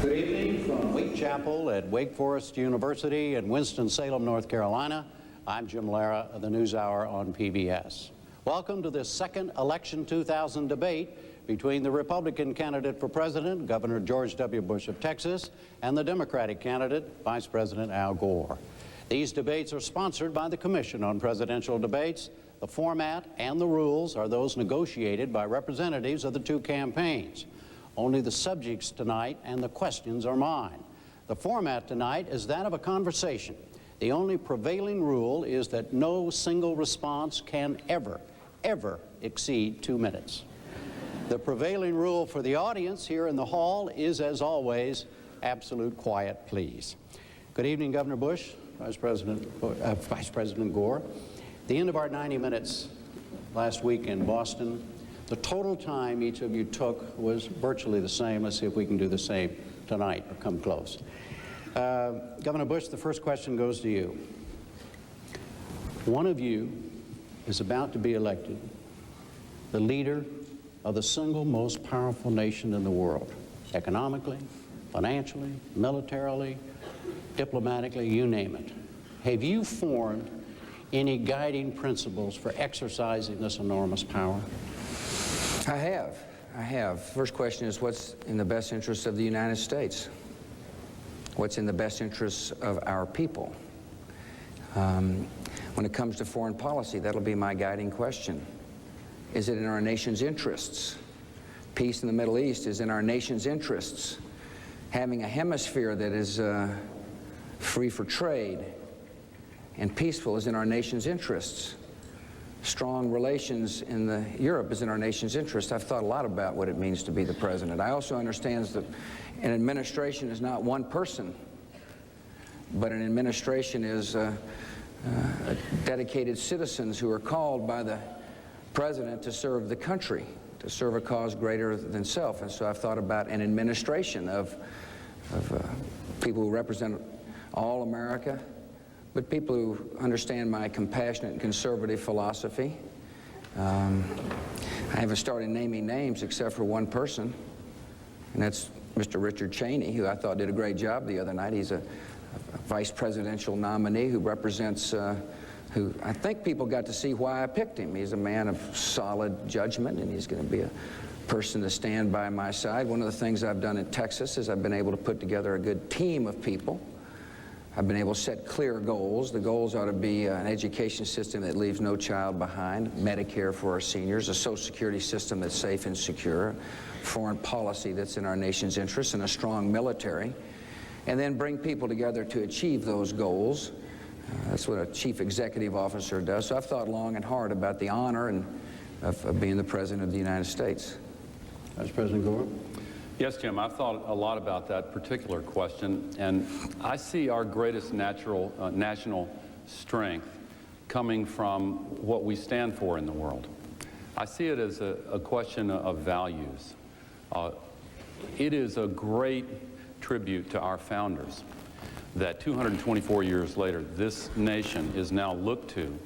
Good evening from Wake Chapel at Wake Forest University in Winston-Salem, North Carolina. I'm Jim Lara of the NewsHour on PBS. Welcome to this second Election 2000 debate between the Republican candidate for president, Governor George W. Bush of Texas, and the Democratic candidate, Vice President Al Gore. These debates are sponsored by the Commission on Presidential Debates. The format and the rules are those negotiated by representatives of the two campaigns. Only the subjects tonight and the questions are mine. The format tonight is that of a conversation. The only prevailing rule is that no single response can ever exceed 2 minutes. The prevailing rule for the audience here in the hall is, as always, absolute quiet, please. Good evening, Governor Bush, Vice President Gore. At the end of our 90 minutes last week in Boston, the total time each of you took was virtually the same. Let's see if we can do the same tonight or come close. Governor Bush, the first question goes to you. One of you is about to be elected the leader of the single most powerful nation in the world, economically, financially, militarily, diplomatically, you name it. Have you formed any guiding principles for exercising this enormous power? I have. First question is, what's in the best interest of the United States? What's in the best interests of our people? When it comes to foreign policy, that'll be my guiding question. Is it in our nation's interests? Peace in the Middle East is in our nation's interests. Having a hemisphere that is free for trade and peaceful is in our nation's interests. Strong relations in Europe is in our nation's interest. I've thought a lot about what it means to be the president. I also understand that an administration is not one person, but an administration is dedicated citizens who are called by the president to serve the country, to serve a cause greater than self. And so I've thought about an administration of people who represent all America, but people who understand my compassionate and conservative philosophy. I haven't started naming names except for one person, and that's Mr. Richard Cheney, who I thought did a great job the other night. He's a vice presidential nominee who represents, who I think people got to see why I picked him. He's a man of solid judgment, and he's going to be a person to stand by my side. One of the things I've done in Texas is I've been able to put together a good team of people. I've been able to set clear goals. The goals ought to be an education system that leaves no child behind, Medicare for our seniors, a Social Security system that's safe and secure, foreign policy that's in our nation's interest, and a strong military, and then bring people together to achieve those goals. That's what a chief executive officer does. So I've thought long and hard about the honor of being the President of the United States. Vice President Gore. Yes, Jim, I've thought a lot about that particular question, and I see our greatest national strength coming from what we stand for in the world. I see it as a question of values. It is a great tribute to our founders that 224 years later, this nation is now looked to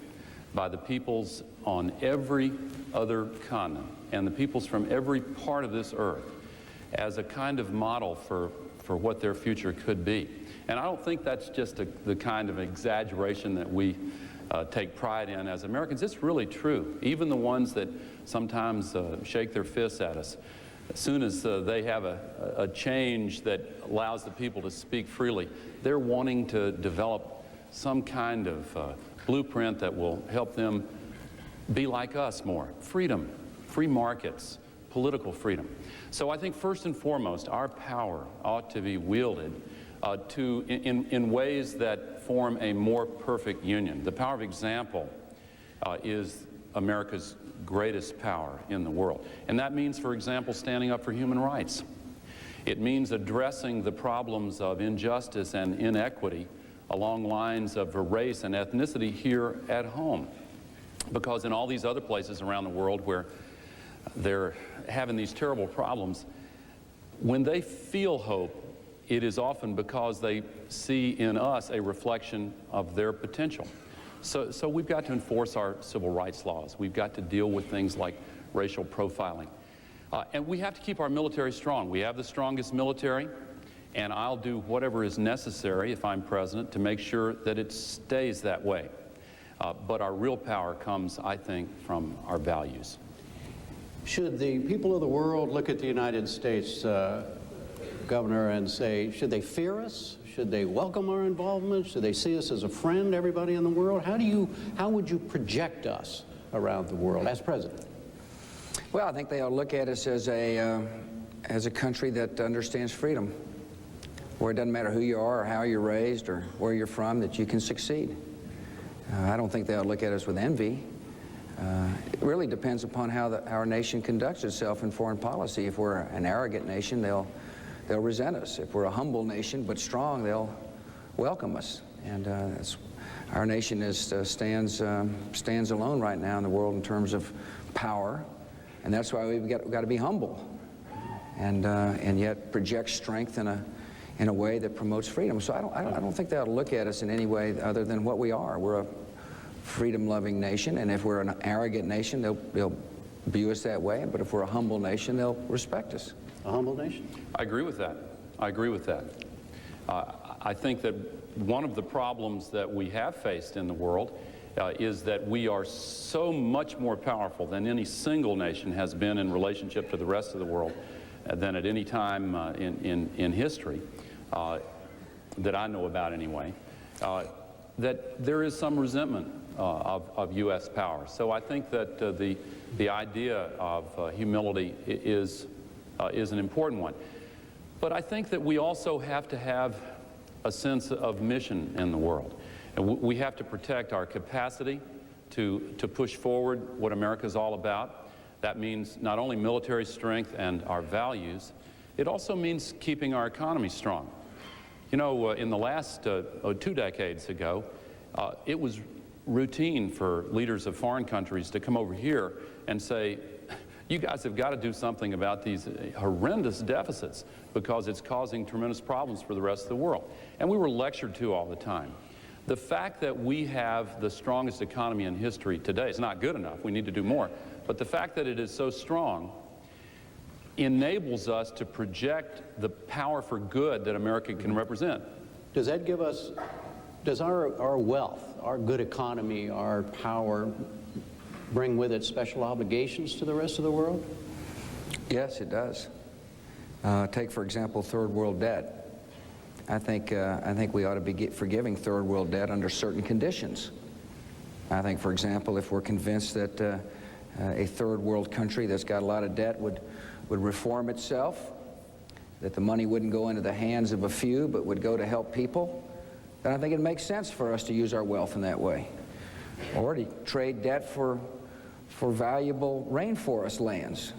by the peoples on every other continent and the peoples from every part of this earth as a kind of model for what their future could be. And I don't think that's just the kind of exaggeration that we take pride in as Americans. It's really true. Even the ones that sometimes shake their fists at us, as soon as they have a change that allows the people to speak freely, they're wanting to develop some kind of blueprint that will help them be like us more. Freedom, free markets, political freedom. So I think first and foremost, our power ought to be wielded in ways that form a more perfect union. The power of example is America's greatest power in the world. And that means, for example, standing up for human rights. It means addressing the problems of injustice and inequity along lines of race and ethnicity here at home. Because in all these other places around the world where they're having these terrible problems, when they feel hope, it is often because they see in us a reflection of their potential. So we've got to enforce our civil rights laws. We've got to deal with things like racial profiling. And we have to keep our military strong. We have the strongest military, and I'll do whatever is necessary if I'm president to make sure that it stays that way. But our real power comes, I think, from our values. Should the people of the world look at the United States, Governor, and say, should they fear us? Should they welcome our involvement? Should they see us as a friend, everybody in the world? How would you project us around the world as president? Well, I think they ought to look at us as a country that understands freedom, where it doesn't matter who you are or how you're raised or where you're from, that you can succeed. I don't think they ought to look at us with envy. It really depends upon how our nation conducts itself in foreign policy. If we're an arrogant nation, they'll resent us. If we're a humble nation but strong, they'll welcome us. And our nation stands alone right now in the world in terms of power, and that's why we've got to be humble, and yet project strength in a way that promotes freedom. So I don't think they ought to look at us in any way other than what we are. We're a freedom-loving nation, and if we're an arrogant nation, they'll view us that way. But if we're a humble nation, they'll respect us. A humble nation? I agree with that. I agree with that. I think that one of the problems that we have faced in the world is that we are so much more powerful than any single nation has been in relationship to the rest of the world than at any time in history that I know about anyway, that there is some resentment of U.S. power. So I think that the idea of humility is an important one. But I think that we also have to have a sense of mission in the world. And we have to protect our capacity to push forward what America's all about. That means not only military strength and our values, it also means keeping our economy strong. You know, in the last 2 decades ago, it was routine for leaders of foreign countries to come over here and say, you guys have got to do something about these horrendous deficits because it's causing tremendous problems for the rest of the world. And we were lectured to all the time. The fact that we have the strongest economy in history today is not good enough. We need to do more. But the fact that it is so strong enables us to project the power for good that America can represent. Does that give us, does our wealth, our good economy, our power bring with it special obligations to the rest of the world? Yes, it does. Take, for example, third world debt. I think we ought to be forgiving third world debt under certain conditions. I think, for example, if we're convinced that a third world country that's got a lot of debt would reform itself, that the money wouldn't go into the hands of a few but would go to help people, then I think it makes sense for us to use our wealth in that way. Or to trade debt for valuable rainforest lands.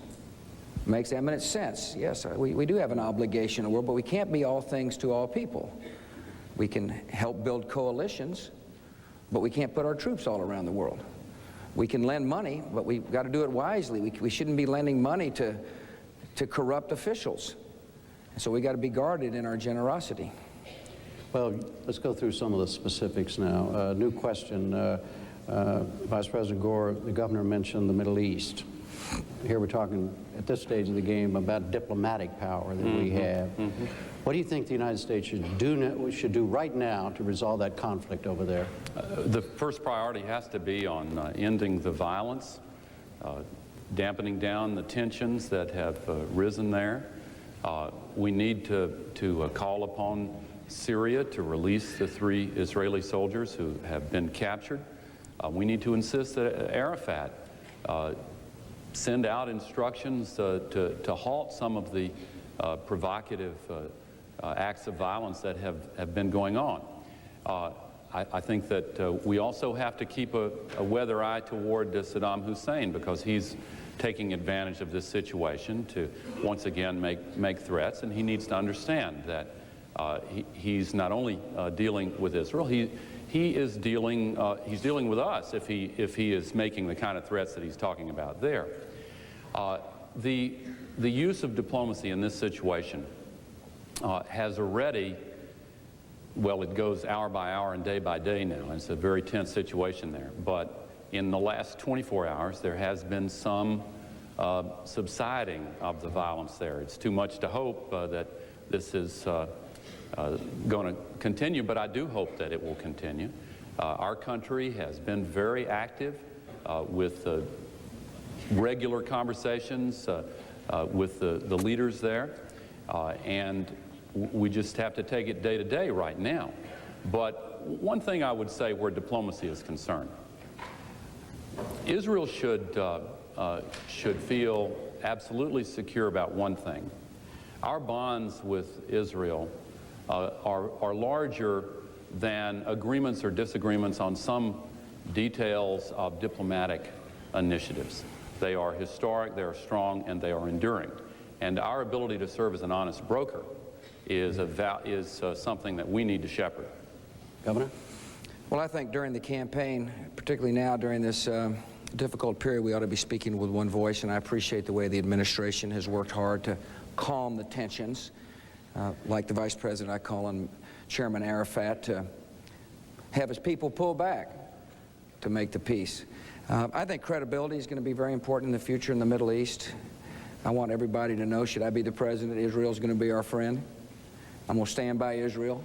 Makes eminent sense. Yes, we do have an obligation in the world, but we can't be all things to all people. We can help build coalitions, but we can't put our troops all around the world. We can lend money, but we've got to do it wisely. We shouldn't be lending money to corrupt officials. And so we got to be guarded in our generosity. Well, let's go through some of the specifics now. New question. Vice President Gore, the governor mentioned the Middle East. Here we're talking at this stage of the game about diplomatic power that we have. What do you think the United States should do right now to resolve that conflict over there? The first priority has to be on ending the violence, dampening down the tensions that have risen there. We need to call upon Syria to release the 3 Israeli soldiers who have been captured. We need to insist that Arafat send out instructions to halt some of the provocative acts of violence that have been going on. I think that we also have to keep a weather eye toward Saddam Hussein, because he's taking advantage of this situation to once again make threats, and he needs to understand that he's not only dealing with Israel, he's dealing with us if he is making the kind of threats that he's talking about there. The use of diplomacy in this situation has already, well, it goes hour by hour and day by day now. It's a very tense situation there. But in the last 24 hours, there has been some subsiding of the violence there. It's too much to hope that this is going to continue, but I do hope that it will continue. Our country has been very active with regular conversations with the leaders there, and we just have to take it day to day right now. But one thing I would say where diplomacy is concerned, Israel should feel absolutely secure about one thing. Our bonds with Israel are larger than agreements or disagreements on some details of diplomatic initiatives. They are historic, they are strong, and they are enduring. And our ability to serve as an honest broker is something that we need to shepherd. Governor? Well, I think during the campaign, particularly now during this difficult period, we ought to be speaking with one voice, and I appreciate the way the administration has worked hard to calm the tensions. Like the Vice President, I call on Chairman Arafat to have his people pull back to make the peace. I think credibility is going to be very important in the future in the Middle East. I want everybody to know, should I be the president, Israel is going to be our friend. I'm going to stand by Israel.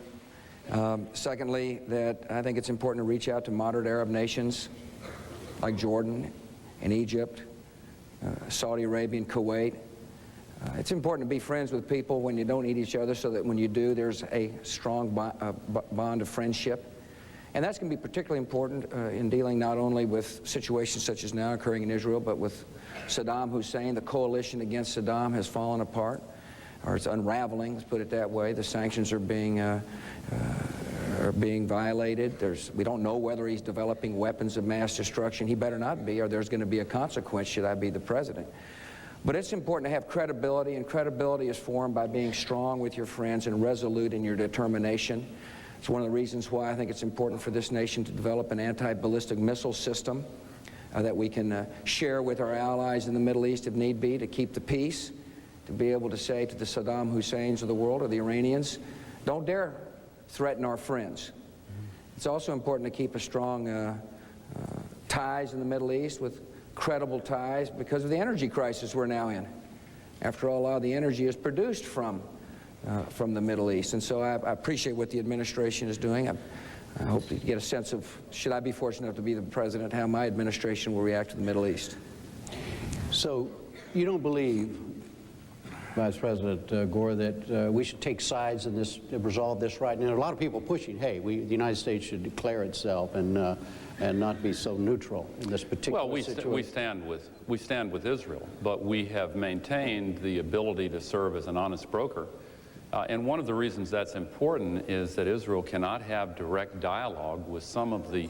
Secondly, that I think it's important to reach out to moderate Arab nations like Jordan and Egypt, Saudi Arabia and Kuwait. It's important to be friends with people when you don't eat each other, so that when you do, there's a strong bond of friendship. And that's going to be particularly important in dealing not only with situations such as now occurring in Israel, but with Saddam Hussein. The coalition against Saddam has fallen apart, or it's unraveling, let's put it that way. The sanctions are being violated. We don't know whether he's developing weapons of mass destruction. He better not be, or there's going to be a consequence should I be the president. But it's important to have credibility, and credibility is formed by being strong with your friends and resolute in your determination. It's one of the reasons why I think it's important for this nation to develop an anti-ballistic missile system that we can share with our allies in the Middle East if need be, to keep the peace, to be able to say to the Saddam Husseins of the world, or the Iranians, don't dare threaten our friends. It's also important to keep a strong ties in the Middle East, with credible ties, because of the energy crisis we're now in. After all, a lot of the energy is produced from the Middle East. And so I appreciate what the administration is doing. I hope to get a sense of, should I be fortunate enough to be the president, how my administration will react to the Middle East. So you don't believe, Vice President Gore, that we should take sides in this, resolve this right now? A lot of people pushing, hey, the United States should declare itself and not be so neutral in this particular situation. Well, we stand with Israel, but we have maintained the ability to serve as an honest broker. And one of the reasons that's important is that Israel cannot have direct dialogue with some of the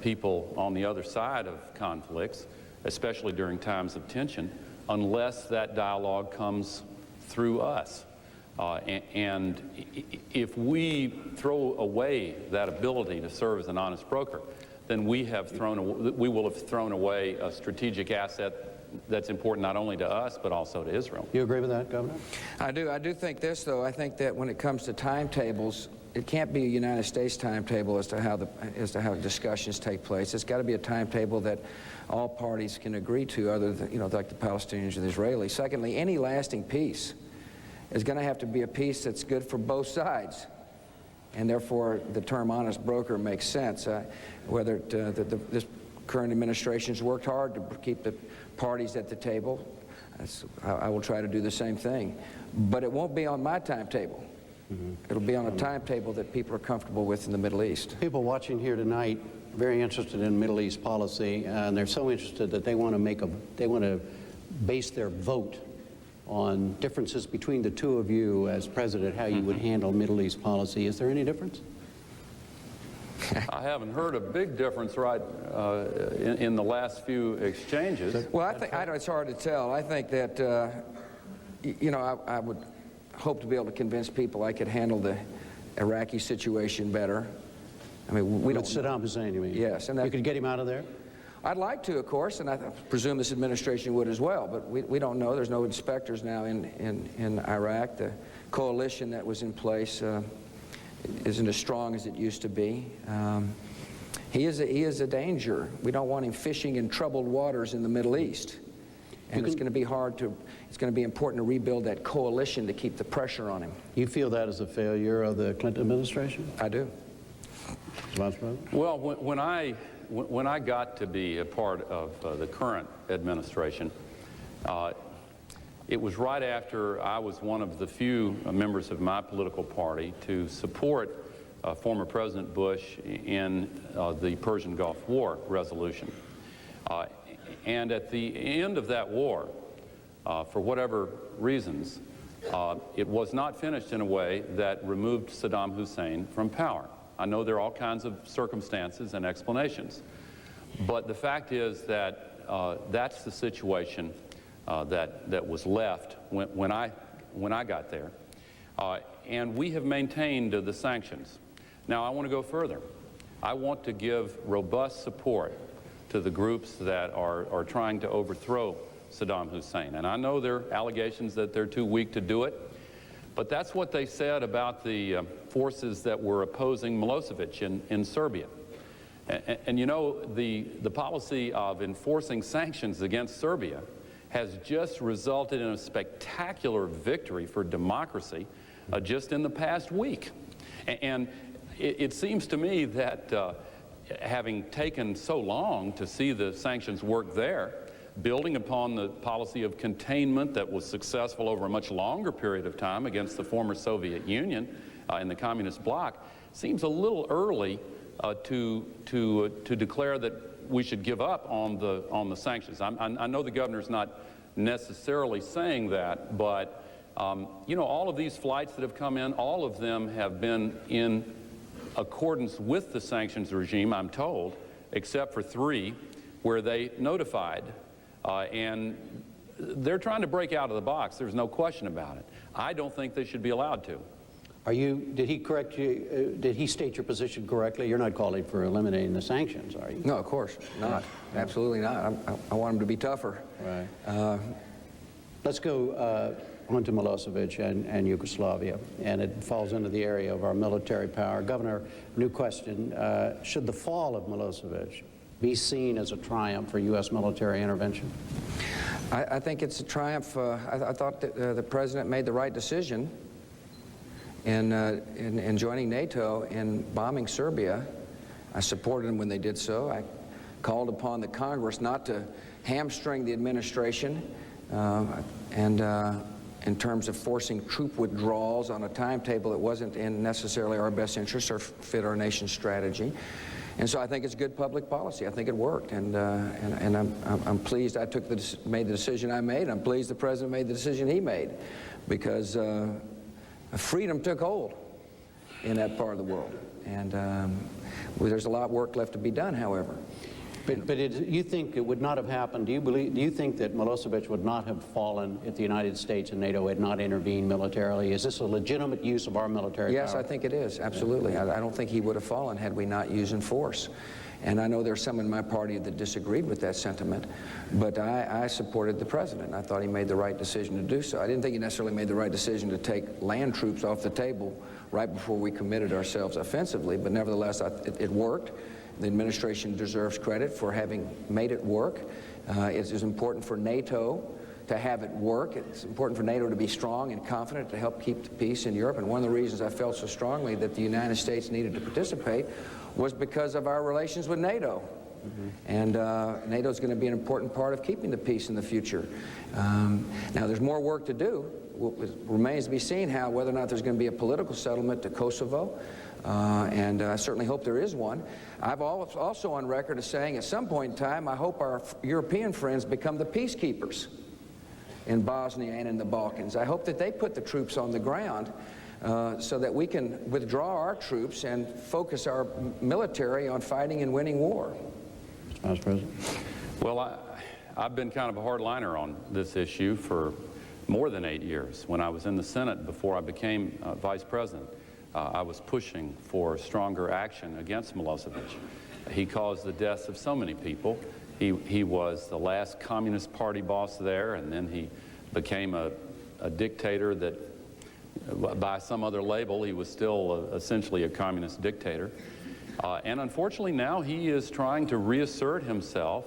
people on the other side of conflicts, especially during times of tension, unless that dialogue comes through us. And if we throw away that ability to serve as an honest broker, then we will have thrown away a strategic asset that's important not only to us, but also to Israel. You agree with that, Governor? I do. I do think this, though. I think that when it comes to timetables, it can't be a United States timetable as to how discussions take place. It's got to be a timetable that all parties can agree to, other than, like the Palestinians and the Israelis. Secondly, any lasting peace is going to have to be a peace that's good for both sides. And therefore, the term honest broker makes sense. Whether this current administration has worked hard to keep the parties at the table, I will try to do the same thing. But it won't be on my timetable. It'll be on a timetable that people are comfortable with in the Middle East. People watching here tonight very interested in Middle East policy, and they're so interested that they want to base their vote on differences between the two of you as president, how you would handle Middle East policy. Is there any difference? I haven't heard a big difference in the last few exchanges. Well, I know it's hard to tell. I think that, I would hope to be able to convince people I could handle the Iraqi situation better. I mean, we don't. Saddam Hussein, you mean? Yes. And you could get him out of there? I'd like to, of course, and I presume this administration would as well, but we don't know. There's no inspectors now in Iraq. The coalition that was in place isn't as strong as it used to be. He is a danger. We don't want him fishing in troubled waters in the Middle East. And it's going to be it's going to be important to rebuild that coalition to keep the pressure on him. You feel that is a failure of the Clinton administration? I do. Vice President? Well, when I got to be a part of the current administration, it was right after I was one of the few members of my political party to support former President Bush in the Persian Gulf War resolution. And at the end of that war, for whatever reasons, it was not finished in a way that removed Saddam Hussein from power. I know there are all kinds of circumstances and explanations, but the fact is that that's the situation that was left when I got there, and we have maintained the sanctions. Now, I want to go further. I want to give robust support to the groups that are trying to overthrow Saddam Hussein. And I know there are allegations that they're too weak to do it, but that's what they said about the forces that were opposing Milosevic in Serbia. And you know, the policy of enforcing sanctions against Serbia has just resulted in a spectacular victory for democracy just in the past week. And it seems to me that having taken so long to see the sanctions work there, building upon the policy of containment that was successful over a much longer period of time against the former Soviet Union and the communist bloc, seems a little early to declare that we should give up on the sanctions. I know the governor's not necessarily saying that, but you know, all of these flights that have come in, all of them have been in accordance with the sanctions regime, I'm told, except for 3 where they notified. And they're trying to break out of the box. There's no question about it. I don't think they should be allowed to. Did he correct you? Did he state your position correctly? You're not calling for eliminating the sanctions, are you? No, of course not. Absolutely not. I want him to be tougher. Right. Let's go on to Milosevic and Yugoslavia, and it falls into the area of our military power. Governor, new question. Should the fall of Milosevic be seen as a triumph for U.S. military intervention? I think it's a triumph. I thought that the president made the right decision in joining NATO and bombing Serbia. I supported him when they did so. I called upon the Congress not to hamstring the administration in terms of forcing troop withdrawals on a timetable that wasn't in necessarily our best interest or fit our nation's strategy. And so I think it's good public policy. I think it worked, and I'm pleased I made the decision I made. I'm pleased the president made the decision he made, because freedom took hold in that part of the world, and there's a lot of work left to be done, however. But you think it would not have happened? Do you think that Milosevic would not have fallen if the United States and NATO had not intervened militarily? Is this a legitimate use of our military Yes, power? I think it is, absolutely. I don't think he would have fallen had we not used force. And I know there's some in my party that disagreed with that sentiment, but I supported the president. I thought he made the right decision to do so. I didn't think he necessarily made the right decision to take land troops off the table right before we committed ourselves offensively, but nevertheless, it worked. The administration deserves credit for having made it work. It is important for NATO to have it work. It's important for NATO to be strong and confident to help keep the peace in Europe. And one of the reasons I felt so strongly that the United States needed to participate was because of our relations with NATO. And NATO is going to be an important part of keeping the peace in the future. Now, there's more work to do. It remains to be seen whether or not there's going to be a political settlement to Kosovo. And I certainly hope there is one. I've also on record as saying at some point in time, I hope our European friends become the peacekeepers in Bosnia and in the Balkans. I hope that they put the troops on the ground so that we can withdraw our troops and focus our military on fighting and winning war. Vice President. Well, I've been kind of a hardliner on this issue for more than 8 years. When I was in the Senate before I became Vice President, I was pushing for stronger action against Milosevic. He caused the deaths of so many people. He was the last Communist Party boss there, and then he became a dictator that, by some other label, he was still essentially a communist dictator. And unfortunately now he is trying to reassert himself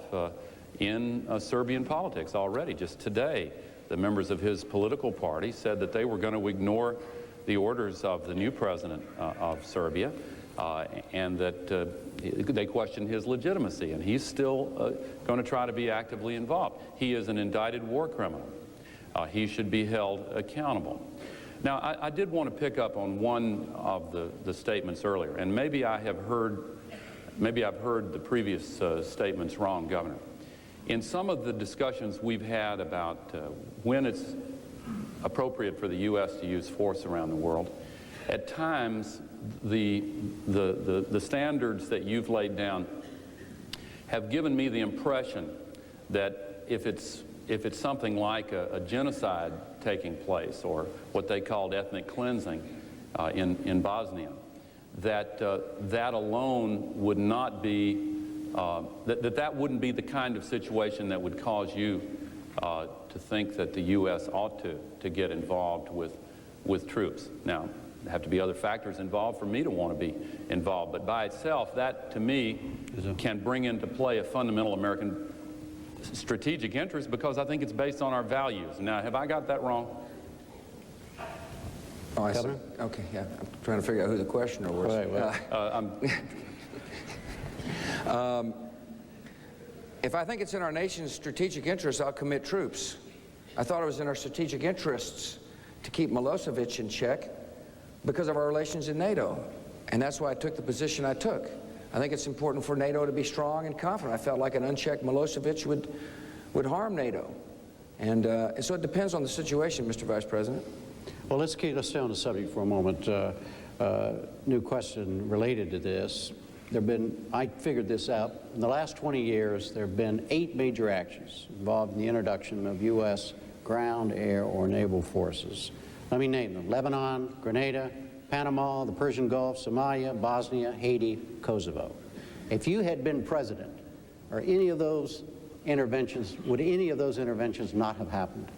in Serbian politics already. Just today, the members of his political party said that they were going to ignore the orders of the new president of Serbia, and that they questioned his legitimacy, and he's still going to try to be actively involved. He is an indicted war criminal. He should be held accountable. Now, I did want to pick up on one of the statements earlier, and maybe I've heard the previous statements wrong, Governor. In some of the discussions we've had about when it's appropriate for the U.S. to use force around the world, at times the standards that you've laid down have given me the impression that if it's something like a genocide taking place, or what they called ethnic cleansing in Bosnia, that alone would not be, that wouldn't be the kind of situation that would cause you to think that the U.S. ought to get involved with troops. Now, there have to be other factors involved for me to want to be involved, but by itself, that to me can bring into play a fundamental American strategic interest, because I think it's based on our values. Now, have I got that wrong? Oh, I see. Okay, yeah. I'm trying to figure out who the questioner was. Right, If I think it's in our nation's strategic interests, I'll commit troops. I thought it was in our strategic interests to keep Milosevic in check because of our relations in NATO. And that's why I took the position I took. I think it's important for NATO to be strong and confident. I felt like an unchecked Milosevic would harm NATO. And so it depends on the situation, Mr. Vice President. Well, let's stay on the subject for a moment. New question related to this. I figured this out. In the last 20 years, there have been 8 major actions involved in the introduction of U.S. ground, air, or naval forces. Let me name them: Lebanon, Grenada, Panama, the Persian Gulf, Somalia, Bosnia, Haiti, Kosovo. If you had been president, or any of those interventions, would any of those interventions not have happened?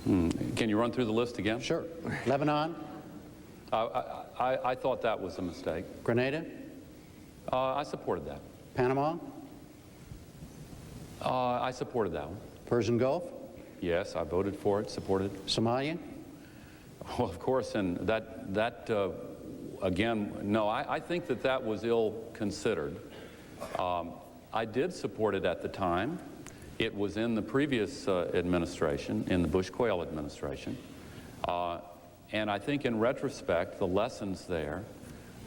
Can you run through the list again? Sure. Lebanon? I thought that was a mistake. Grenada? I supported that. Panama? I supported that one. Persian Gulf? Yes, I voted for it, supported it. Somalia? Well, of course, and that again, no, I think that was ill-considered. I did support it at the time. It was in the previous administration, in the Bush-Quayle administration. And I think in retrospect, the lessons there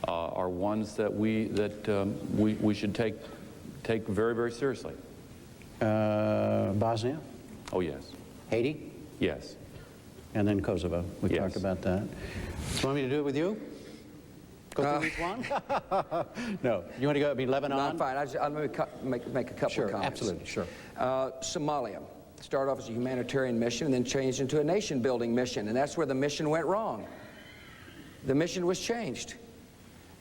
are ones that we should take very, very seriously. Bosnia? Oh, yes. Haiti? Yes. And then Kosovo. We Yes. talked about that. You want me to do it with you? Go through each one? No. You want to go, Lebanon? No, I'm fine. I'll make a couple Sure, of comments. absolutely, sure. Somalia started off as a humanitarian mission and then changed into a nation-building mission, and that's where the mission went wrong. The mission was changed,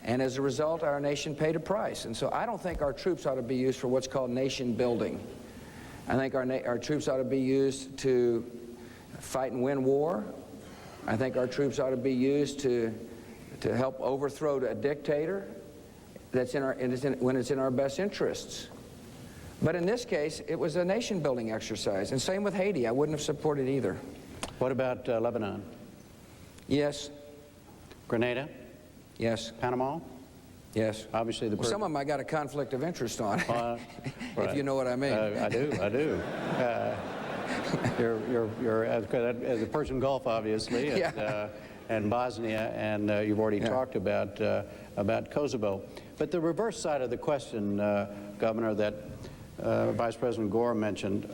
and as a result, our nation paid a price. And so I don't think our troops ought to be used for what's called nation-building. I think our troops ought to be used to fight and win war. I think our troops ought to be used to help overthrow a dictator when it's in our best interests. But in this case, it was a nation-building exercise, and same with Haiti. I wouldn't have supported either. What about Lebanon? Yes. Grenada? Yes. Panama? Yes. Obviously, the Some of them I got a conflict of interest on, right. if you know what I mean. I do. You're as the Persian Gulf, obviously, and Bosnia, and you've already talked about Kosovo. But the reverse side of the question, Governor, that Vice President Gore mentioned,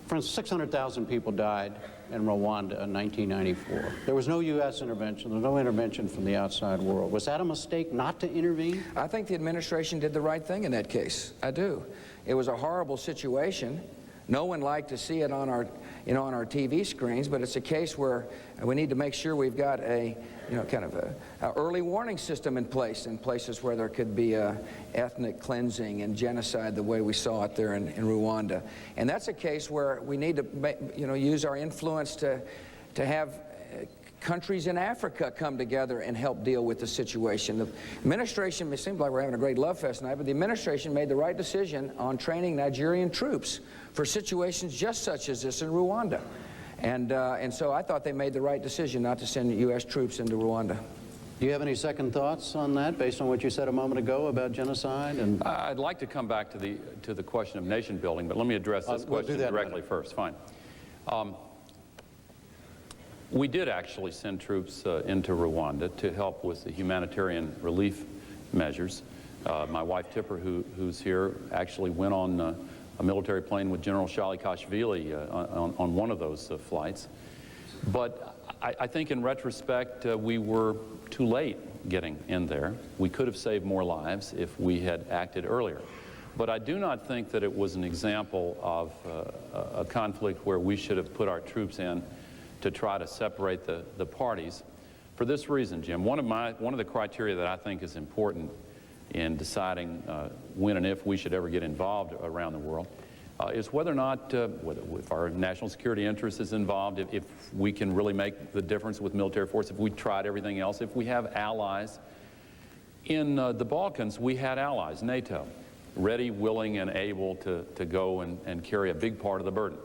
for instance, 600,000 people died in Rwanda in 1994. There was no U.S. intervention. There was no intervention from the outside world. Was that a mistake not to intervene? I think the administration did the right thing in that case. I do. It was a horrible situation. No one liked to see it on our TV screens, but it's a case where we need to make sure we've got a early warning system in places where there could be ethnic cleansing and genocide the way we saw it there in Rwanda. And that's a case where we need to use our influence to have countries in Africa come together and help deal with the situation. The administration, it seems like we're having a great love fest tonight, but the administration made the right decision on training Nigerian troops for situations just such as this in Rwanda. And so I thought they made the right decision not to send U.S. troops into Rwanda. Do you have any second thoughts on that, based on what you said a moment ago about genocide? And I'd like to come back to the question of nation building, but let me address this we'll do question that directly first. Fine. We did actually send troops into Rwanda to help with the humanitarian relief measures. My wife Tipper, who's here, actually went on a military plane with General Shalikashvili on one of those flights. But I think in retrospect, we were too late getting in there. We could have saved more lives if we had acted earlier. But I do not think that it was an example of a conflict where we should have put our troops in to try to separate the parties. For this reason, Jim, one of the criteria that I think is important in deciding when and if we should ever get involved around the world is whether or not, if our national security interest is involved, if we can really make the difference with military force, if we tried everything else, if we have allies. In the Balkans, we had allies, NATO, ready, willing, and able to go and carry a big part of the burden.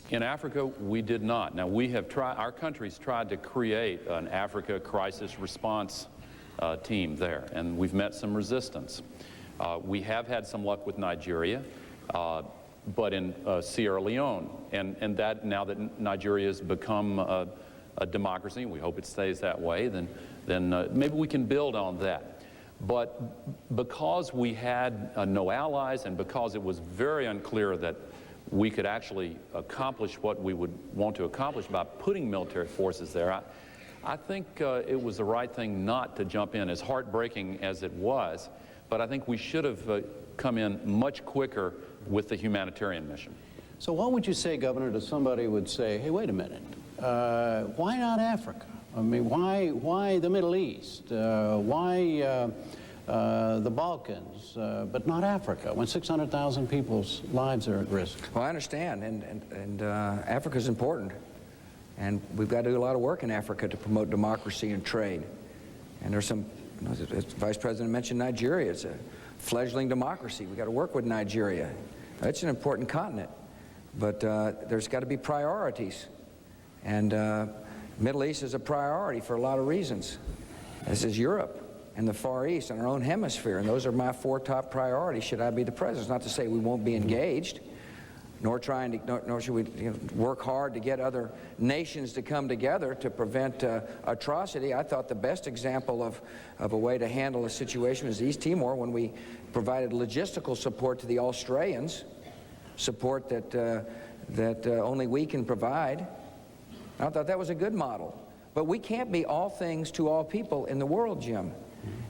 In Africa, we did not. Now, our countries tried to create an Africa crisis response team there, and we've met some resistance. We have had some luck with Nigeria, but in Sierra Leone, and that now that Nigeria has become a democracy, we hope it stays that way, then maybe we can build on that. But because we had no allies, and because it was very unclear that we could actually accomplish what we would want to accomplish by putting military forces there, I think it was the right thing not to jump in, as heartbreaking as it was. But I think we should have come in much quicker with the humanitarian mission. so what would you say, Governor, to somebody who would say, hey, wait a minute, why not Africa? I mean, why the Middle East? Why the Balkans, but not Africa, when 600,000 people's lives are at risk? Well, I understand, and Africa's important, and we've got to do a lot of work in Africa to promote democracy and trade. And there's some, as the Vice President mentioned, Nigeria. It's a fledgling democracy. We've got to work with Nigeria. It's an important continent, but there's got to be priorities, and Middle East is a priority for a lot of reasons, as is Europe and the Far East and our own hemisphere, and those are my 4 top priorities should I be the president. It's not to say we won't be engaged, nor should we work hard to get other nations to come together to prevent atrocity. I thought the best example of a way to handle a situation was East Timor, when we provided logistical support to the Australians, support that only we can provide. I thought that was a good model. But we can't be all things to all people in the world, Jim.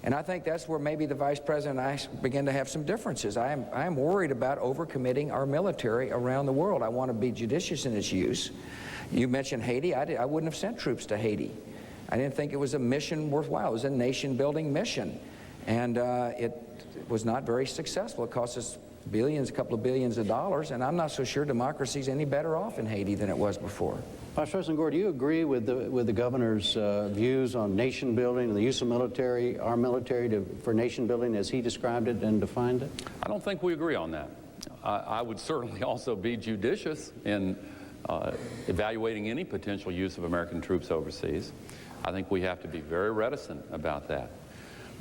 And I think that's where maybe the Vice President and I begin to have some differences. I am worried about overcommitting our military around the world. I want to be judicious in its use. You mentioned Haiti. I wouldn't have sent troops to Haiti. I didn't think it was a mission worthwhile. It was a nation-building mission. And it was not very successful. It cost us billions, a couple of billions of dollars, and I'm not so sure democracy's any better off in Haiti than it was before. Vice President Gore, do you agree with the governor's views on nation building and the use of our military for nation building as he described it and defined it? I don't think we agree on that. I would certainly also be judicious in evaluating any potential use of American troops overseas. I think we have to be very reticent about that.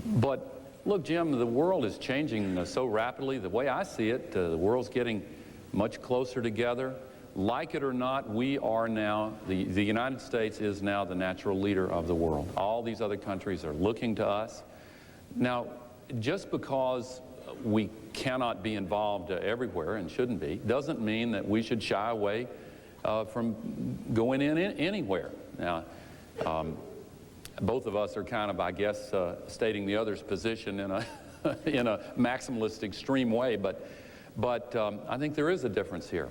But look, Jim, the world is changing so rapidly. The way I see it, the world's getting much closer together. Like it or not, we are now, the United States is now the natural leader of the world. All these other countries are looking to us. Now, just because we cannot be involved everywhere and shouldn't be, doesn't mean that we should shy away from going in anywhere. Now, both of us are kind of, I guess, stating the other's position in a, in a maximalist extreme way, but I think there is a difference here.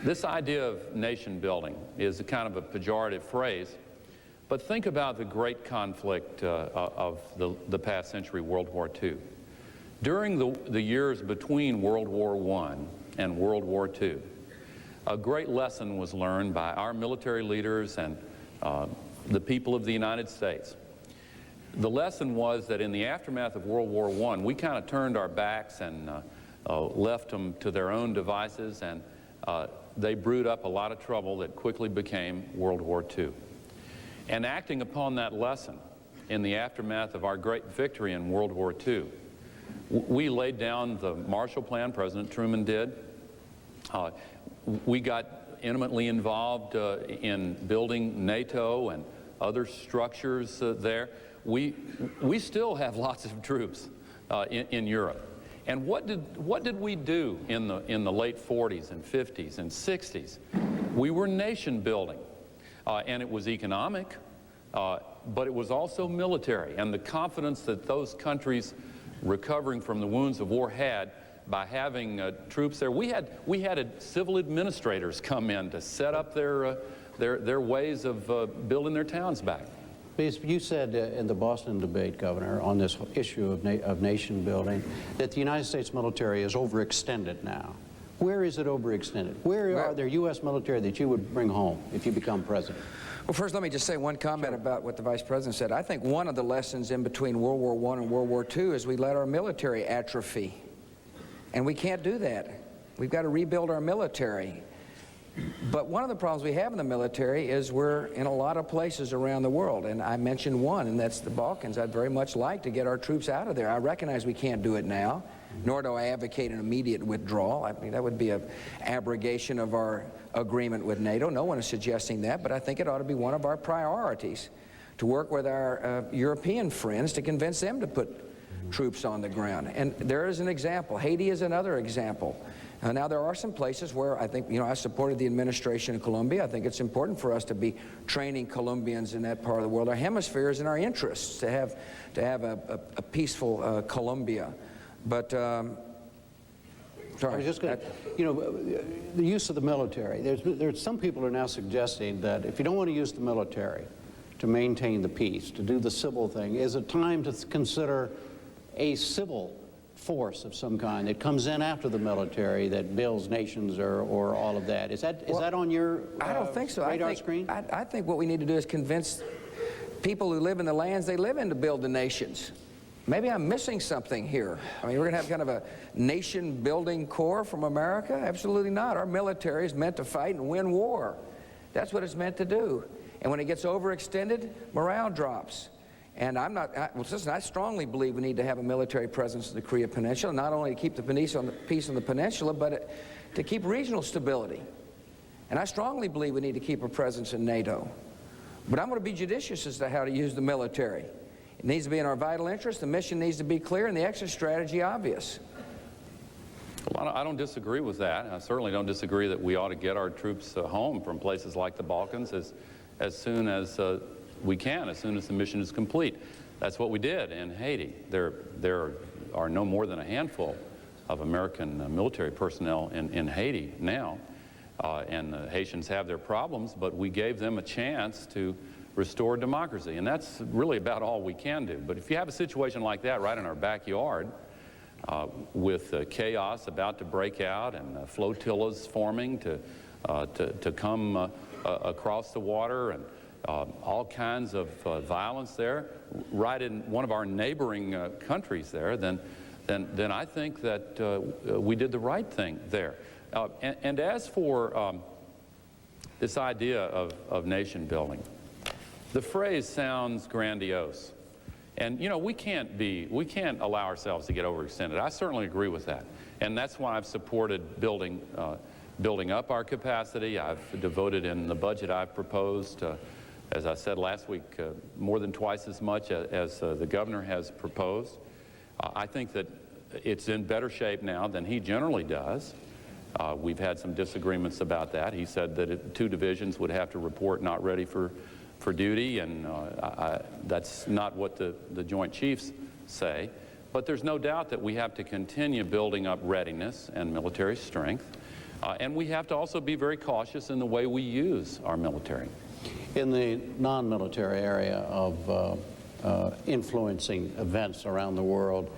This idea of nation building is a kind of a pejorative phrase, but think about the great conflict of the past century, World War II. During the years between World War I and World War II, a great lesson was learned by our military leaders and the people of the United States. The lesson was that in the aftermath of World War I, we kind of turned our backs and left them to their own devices, and they brewed up a lot of trouble that quickly became World War II. And acting upon that lesson in the aftermath of our great victory in World War II, we laid down the Marshall Plan, President Truman did. We got intimately involved in building NATO and other structures there. We still have lots of troops in Europe. And what did we do in the late 40s and 50s and 60s? We were nation building, and it was economic, but it was also military. And the confidence that those countries recovering from the wounds of war had by having troops there. We had civil administrators come in to set up their ways of building their towns back. You said in the Boston debate, Governor, on this issue of nation building, that the United States military is overextended now. Where is it overextended? Where are there U.S. military that you would bring home if you become president? Well, first, let me just say one comment about what the Vice President said. I think one of the lessons in between World War I and World War II is we let our military atrophy. And we can't do that. We've got to rebuild our military. But one of the problems we have in the military is we're in a lot of places around the world, and I mentioned one, and that's the Balkans. I'd very much like to get our troops out of there. I recognize we can't do it now, nor do I advocate an immediate withdrawal. I mean, that would be an abrogation of our agreement with NATO. No one is suggesting that, but I think it ought to be one of our priorities to work with our European friends to convince them to put troops on the ground. And there is an example. Haiti is another example. Now, there are some places where I think, I supported the administration in Colombia. I think it's important for us to be training Colombians in that part of the world. Our hemisphere is in our interests to have a peaceful Colombia. But, sorry. I was just going to, the use of the military. There's some people are now suggesting that if you don't want to use the military to maintain the peace, to do the civil thing, is it time to consider a civil force of some kind that comes in after the military that builds nations or all of that? Is that on your I don't think so. radar screen? I think what we need to do is convince people who live in the lands they live in to build the nations. Maybe I'm missing something here. I mean, we're going to have kind of a nation-building corps from America? Absolutely not. Our military is meant to fight and win war. That's what it's meant to do. And when it gets overextended, morale drops. And listen, I strongly believe we need to have a military presence in the Korea Peninsula, not only to keep the peace on the peninsula, but to keep regional stability. And I strongly believe we need to keep a presence in NATO. But I'm going to be judicious as to how to use the military. It needs to be in our vital interest, the mission needs to be clear, and the exit strategy obvious. Well, I don't disagree with that. I certainly don't disagree that we ought to get our troops home from places like the Balkans as soon as we can, as soon as the mission is complete. That's what we did in Haiti. There are no more than a handful of American military personnel in Haiti now, and the Haitians have their problems, but we gave them a chance to restore democracy, and that's really about all we can do. But if you have a situation like that right in our backyard, with chaos about to break out and flotillas forming to come across the water and all kinds of violence there, right in one of our neighboring countries there, then I think that we did the right thing there. And as for this idea of nation building, the phrase sounds grandiose. And we can't allow ourselves to get overextended. I certainly agree with that. And that's why I've supported building up our capacity. I've devoted in the budget I've proposed, as I said last week, more than twice as much as the governor has proposed. I think that it's in better shape now than he generally does. We've had some disagreements about that. He said that 2 divisions would have to report not ready for duty, and that's not what the Joint Chiefs say. But there's no doubt that we have to continue building up readiness and military strength, and we have to also be very cautious in the way we use our military. In the non-military area of influencing events around the world,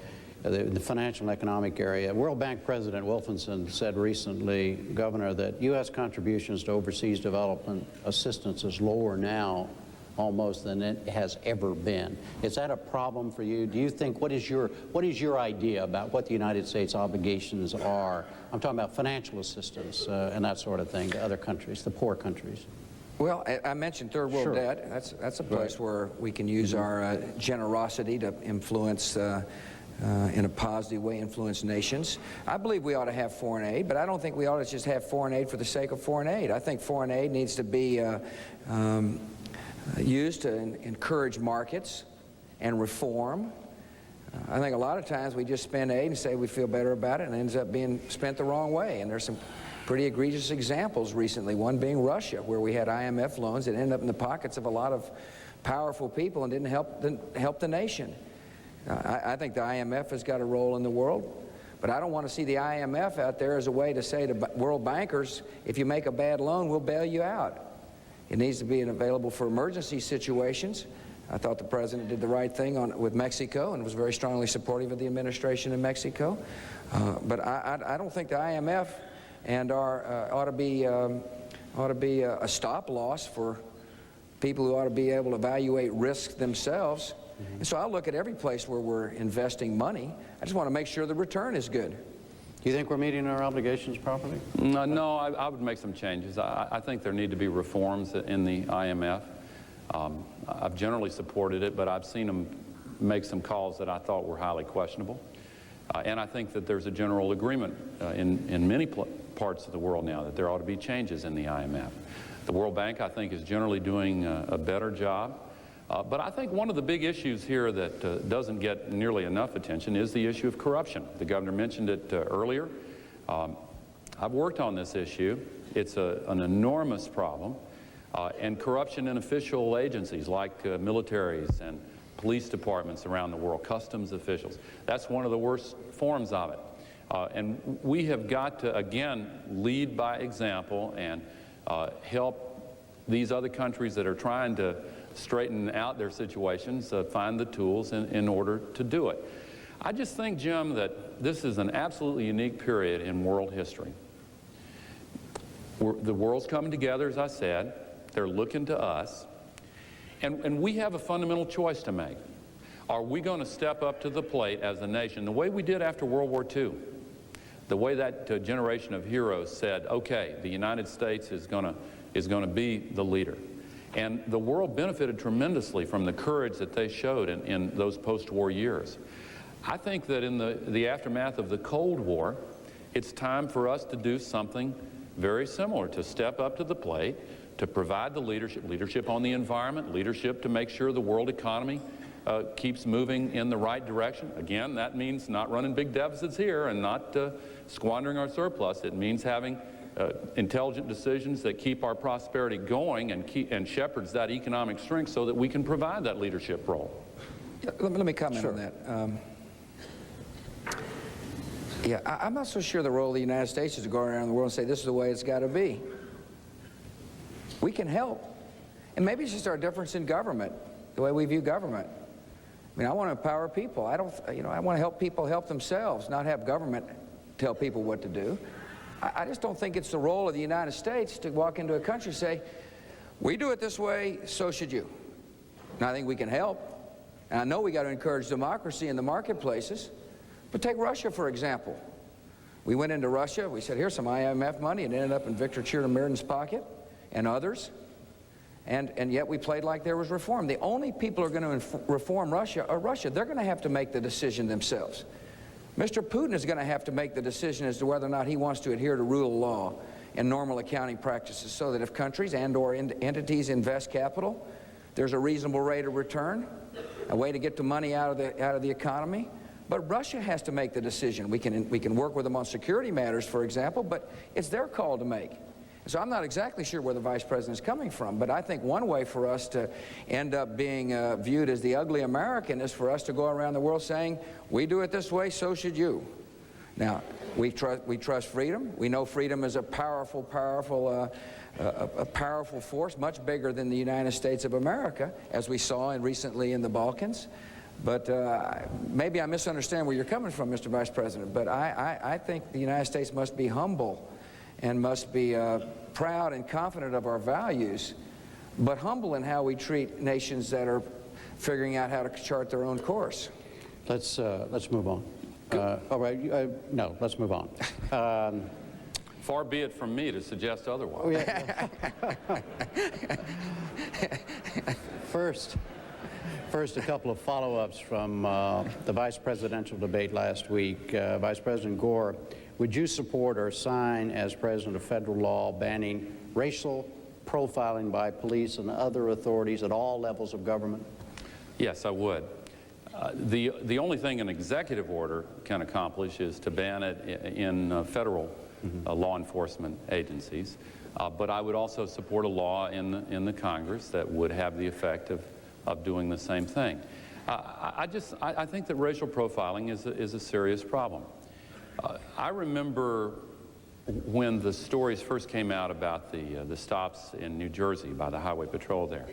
the financial and economic area, World Bank President Wilkinson said recently, Governor, that U.S. contributions to overseas development assistance is lower now almost than it has ever been. Is that a problem for you? Do you think, what is your idea about what the United States obligations are? I'm talking about financial assistance and that sort of thing to other countries, the poor countries. Well, I mentioned third world Sure. debt. That's a place where we can use our generosity to influence, in a positive way, influence nations. I believe we ought to have foreign aid, but I don't think we ought to just have foreign aid for the sake of foreign aid. I think foreign aid needs to be used to encourage markets and reform. I think a lot of times we just spend aid and say we feel better about it, and it ends up being spent the wrong way. And there's some pretty egregious examples recently, one being Russia, where we had IMF loans that ended up in the pockets of a lot of powerful people and didn't help the nation. I think the IMF has got a role in the world, but I don't want to see the IMF out there as a way to say to world bankers, if you make a bad loan, we'll bail you out. It needs to be available for emergency situations. I thought the president did the right thing with Mexico and was very strongly supportive of the administration in Mexico. But I don't think the IMF and ought to be a stop loss for people who ought to be able to evaluate risk themselves. And so I look at every place where we're investing money. I just want to make sure the return is good. Do you think we're meeting our obligations properly? No, I would make some changes. I think there need to be reforms in the IMF. I've generally supported it, but I've seen them make some calls that I thought were highly questionable. And I think that there's a general agreement in many parts of the world now that there ought to be changes in the IMF. The World Bank, I think, is generally doing a better job. But I think one of the big issues here that doesn't get nearly enough attention is the issue of corruption. The governor mentioned it earlier. I've worked on this issue. It's an enormous problem. And corruption in official agencies like militaries and police departments around the world, customs officials. That's one of the worst forms of it. And we have got to, again, lead by example and help these other countries that are trying to straighten out their situations, find the tools in order to do it. I just think, Jim, that this is an absolutely unique period in world history. The world's coming together, as I said. They're looking to us. And we have a fundamental choice to make. Are we going to step up to the plate as a nation, the way we did after World War II? The way that generation of heroes said, okay, the United States is going to be the leader. And the world benefited tremendously from the courage that they showed in those post-war years. I think that in the aftermath of the Cold War, it's time for us to do something very similar, to step up to the plate, to provide the leadership on the environment, leadership to make sure the world economy keeps moving in the right direction. Again, that means not running big deficits here and not squandering our surplus. It means having intelligent decisions that keep our prosperity going and shepherds that economic strength so that we can provide that leadership role. Yeah, let me comment on that. I'm not so sure the role of the United States is to go around the world and say this is the way it's got to be. We can help. And maybe it's just our difference in government, the way we view government. I mean, I want to empower people. I want to help people help themselves, not have government tell people what to do. I just don't think it's the role of the United States to walk into a country and say, we do it this way, so should you. And I think we can help. And I know we got to encourage democracy in the marketplaces. But take Russia, for example. We went into Russia, we said, here's some IMF money, and it ended up in Viktor Chernomyrdin's pocket and others. And yet we played like there was reform. The only people who are going to reform Russia are Russia. They're going to have to make the decision themselves. Mr. Putin is going to have to make the decision as to whether or not he wants to adhere to rule of law and normal accounting practices so that if countries and/or entities invest capital, there's a reasonable rate of return, a way to get the money out of the economy. But Russia has to make the decision. We can work with them on security matters, for example, but it's their call to make. So I'm not exactly sure where the Vice President is coming from, but I think one way for us to end up being viewed as the ugly American is for us to go around the world saying, we do it this way, so should you. Now, we trust freedom. We know freedom is a powerful force, much bigger than the United States of America, as we saw recently in the Balkans. But maybe I misunderstand where you're coming from, Mr. Vice President, but I think the United States must be humble and must be proud and confident of our values but humble in how we treat nations that are figuring out how to chart their own course. Let's move on. All right, no, let's move on. Far be it from me to suggest otherwise. First, a couple of follow-ups from the vice presidential debate last week. Vice President Gore, would you support or sign as president a federal law banning racial profiling by police and other authorities at all levels of government? Yes, I would. The only thing an executive order can accomplish is to ban it in federal law enforcement agencies. But I would also support a law in the Congress that would have the effect of doing the same thing. I think that racial profiling is a serious problem. I remember when the stories first came out about the stops in New Jersey by the Highway Patrol there.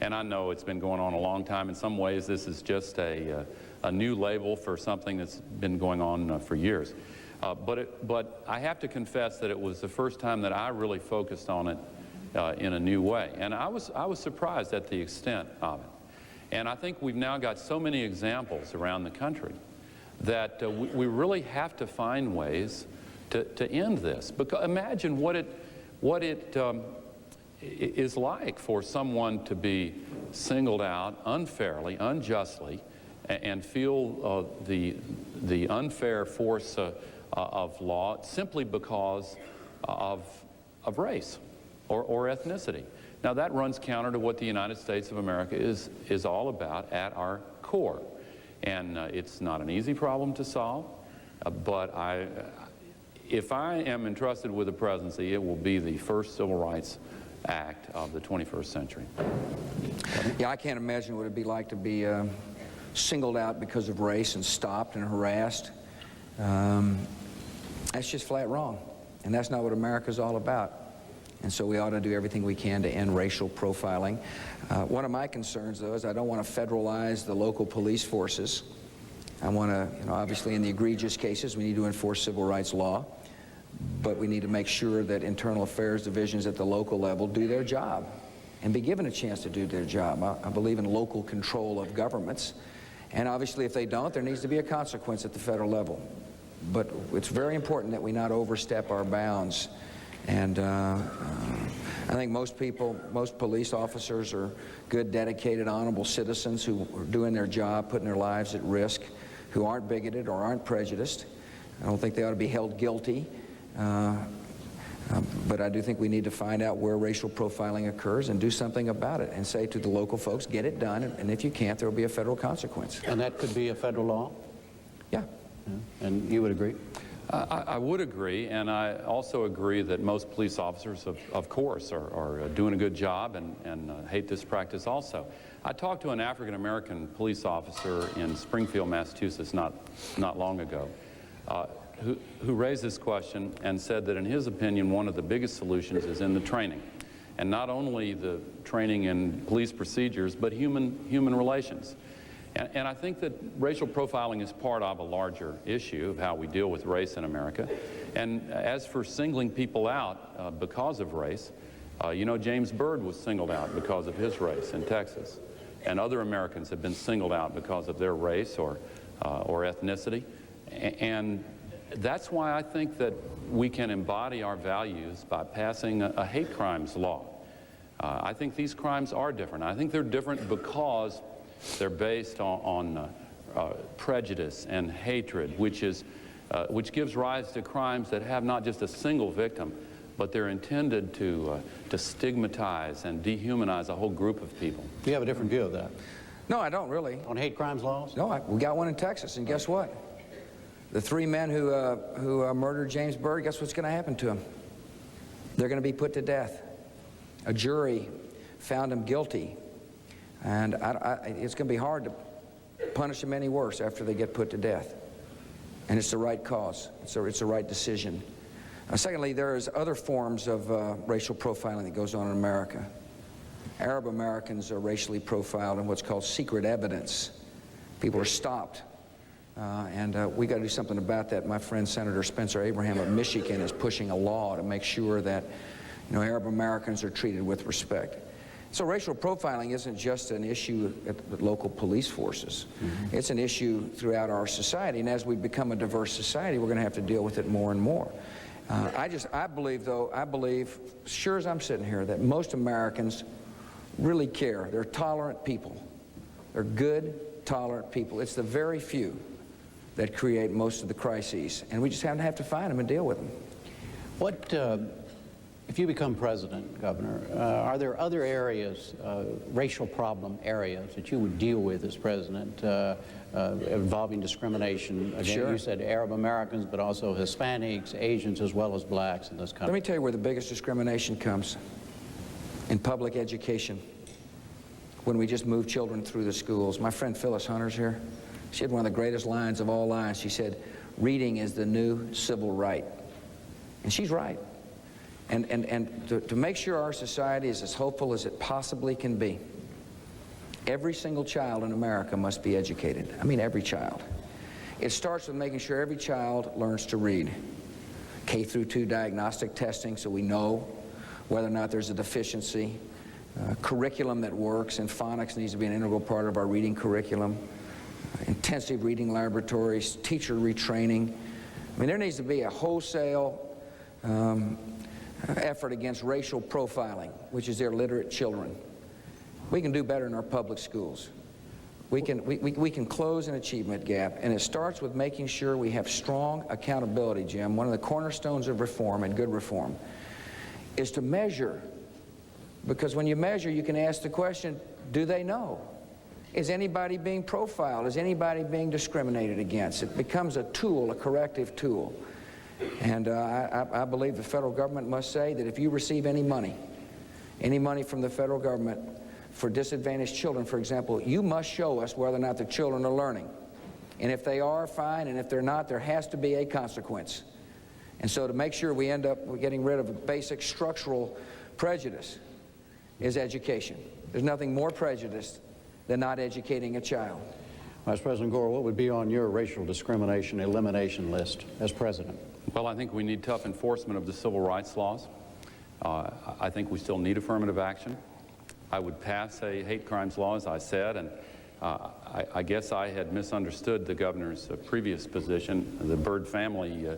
And I know it's been going on a long time. In some ways, this is just a new label for something that's been going on for years. But I have to confess that it was the first time that I really focused on it in a new way. And I was surprised at the extent of it. And I think we've now got so many examples around the country that we really have to find ways to end this. Because imagine what it is like for someone to be singled out unfairly, unjustly, and feel the unfair force of law simply because of race or ethnicity. Now that runs counter to what the United States of America is all about at our core. And it's not an easy problem to solve, but if I am entrusted with the presidency, it will be the first civil rights act of the 21st century. Yeah, I can't imagine what it'd be like to be singled out because of race and stopped and harassed. That's just flat wrong, and that's not what America's all about. And so we ought to do everything we can to end racial profiling. One of my concerns, though, is I don't want to federalize the local police forces. I want to, obviously in the egregious cases, we need to enforce civil rights law, but we need to make sure that internal affairs divisions at the local level do their job and be given a chance to do their job. I believe in local control of governments, and obviously if they don't, there needs to be a consequence at the federal level. But it's very important that we not overstep our bounds. And I think most police officers are good, dedicated, honorable citizens who are doing their job, putting their lives at risk, who aren't bigoted or aren't prejudiced. I don't think they ought to be held guilty. But I do think we need to find out where racial profiling occurs and do something about it and say to the local folks, get it done, and if you can't, there will be a federal consequence. And that could be a federal law? Yeah. And you would agree? I would agree, and I also agree that most police officers, of course, are doing a good job and hate this practice also. I talked to an African-American police officer in Springfield, Massachusetts not long ago who raised this question and said that in his opinion one of the biggest solutions is in the training. And not only the training in police procedures, but human relations. And I think that racial profiling is part of a larger issue of how we deal with race in America. And as for singling people out because of race, James Byrd was singled out because of his race in Texas. And other Americans have been singled out because of their race or ethnicity. And that's why I think that we can embody our values by passing a hate crimes law. I think these crimes are different. I think they're different because they're based on prejudice and hatred, which gives rise to crimes that have not just a single victim, but they're intended to stigmatize and dehumanize a whole group of people. Do you have a different view of that? No, I don't really. On hate crimes laws? No, we got one in Texas, and guess what? The three men who murdered James Byrd, guess what's going to happen to them? They're going to be put to death. A jury found them guilty. And it's going to be hard to punish them any worse after they get put to death. And it's the right cause. It's the right decision. Secondly, there's other forms of racial profiling that goes on in America. Arab Americans are racially profiled in what's called secret evidence. People are stopped. And we got to do something about that. My friend Senator Spencer Abraham of Michigan is pushing a law to make sure that Arab Americans are treated with respect. So racial profiling isn't just an issue at the local police forces. It's an issue throughout our society, and as we become a diverse society, we're going to have to deal with it more and more. I believe, sure as I'm sitting here, that most Americans really care. They're tolerant people. They're good, tolerant people. It's the very few that create most of the crises, and we just have to find them and deal with them. What, if you become president, Governor, are there other areas, racial problem areas, that you would deal with as president involving discrimination? Again, Sure. You said Arab Americans, but also Hispanics, Asians, as well as blacks in this country. Let me tell you where the biggest discrimination comes: in public education, when we just move children through the schools. My friend Phyllis Hunter's here. She had one of the greatest lines of all lines. She said, "Reading is the new civil right." And she's right. And to make sure our society is as hopeful as it possibly can be, every single child in America must be educated. I mean, every child. It starts with making sure every child learns to read. K-2 diagnostic testing, so we know whether or not there's a deficiency. Curriculum that works, and phonics needs to be an integral part of our reading curriculum. Intensive reading laboratories, teacher retraining. I mean, there needs to be a wholesale effort against racial profiling, which is illiterate children. We can do better in our public schools. We can close an achievement gap, and it starts with making sure we have strong accountability, Jim. One of the cornerstones of reform, and good reform, is to measure. Because when you measure, you can ask the question, do they know? Is anybody being profiled? Is anybody being discriminated against? It becomes a tool, a corrective tool. And I believe the federal government must say that if you receive any money from the federal government for disadvantaged children, for example, you must show us whether or not the children are learning. And if they are, fine, and if they're not, there has to be a consequence. And so to make sure we end up getting rid of a basic structural prejudice is education. There's nothing more prejudiced than not educating a child. Vice President Gore, what would be on your racial discrimination elimination list as president? Well, I think we need tough enforcement of the civil rights laws. I think we still need affirmative action. I would pass a hate crimes law, as I said, and I guess I had misunderstood the governor's previous position. The Byrd family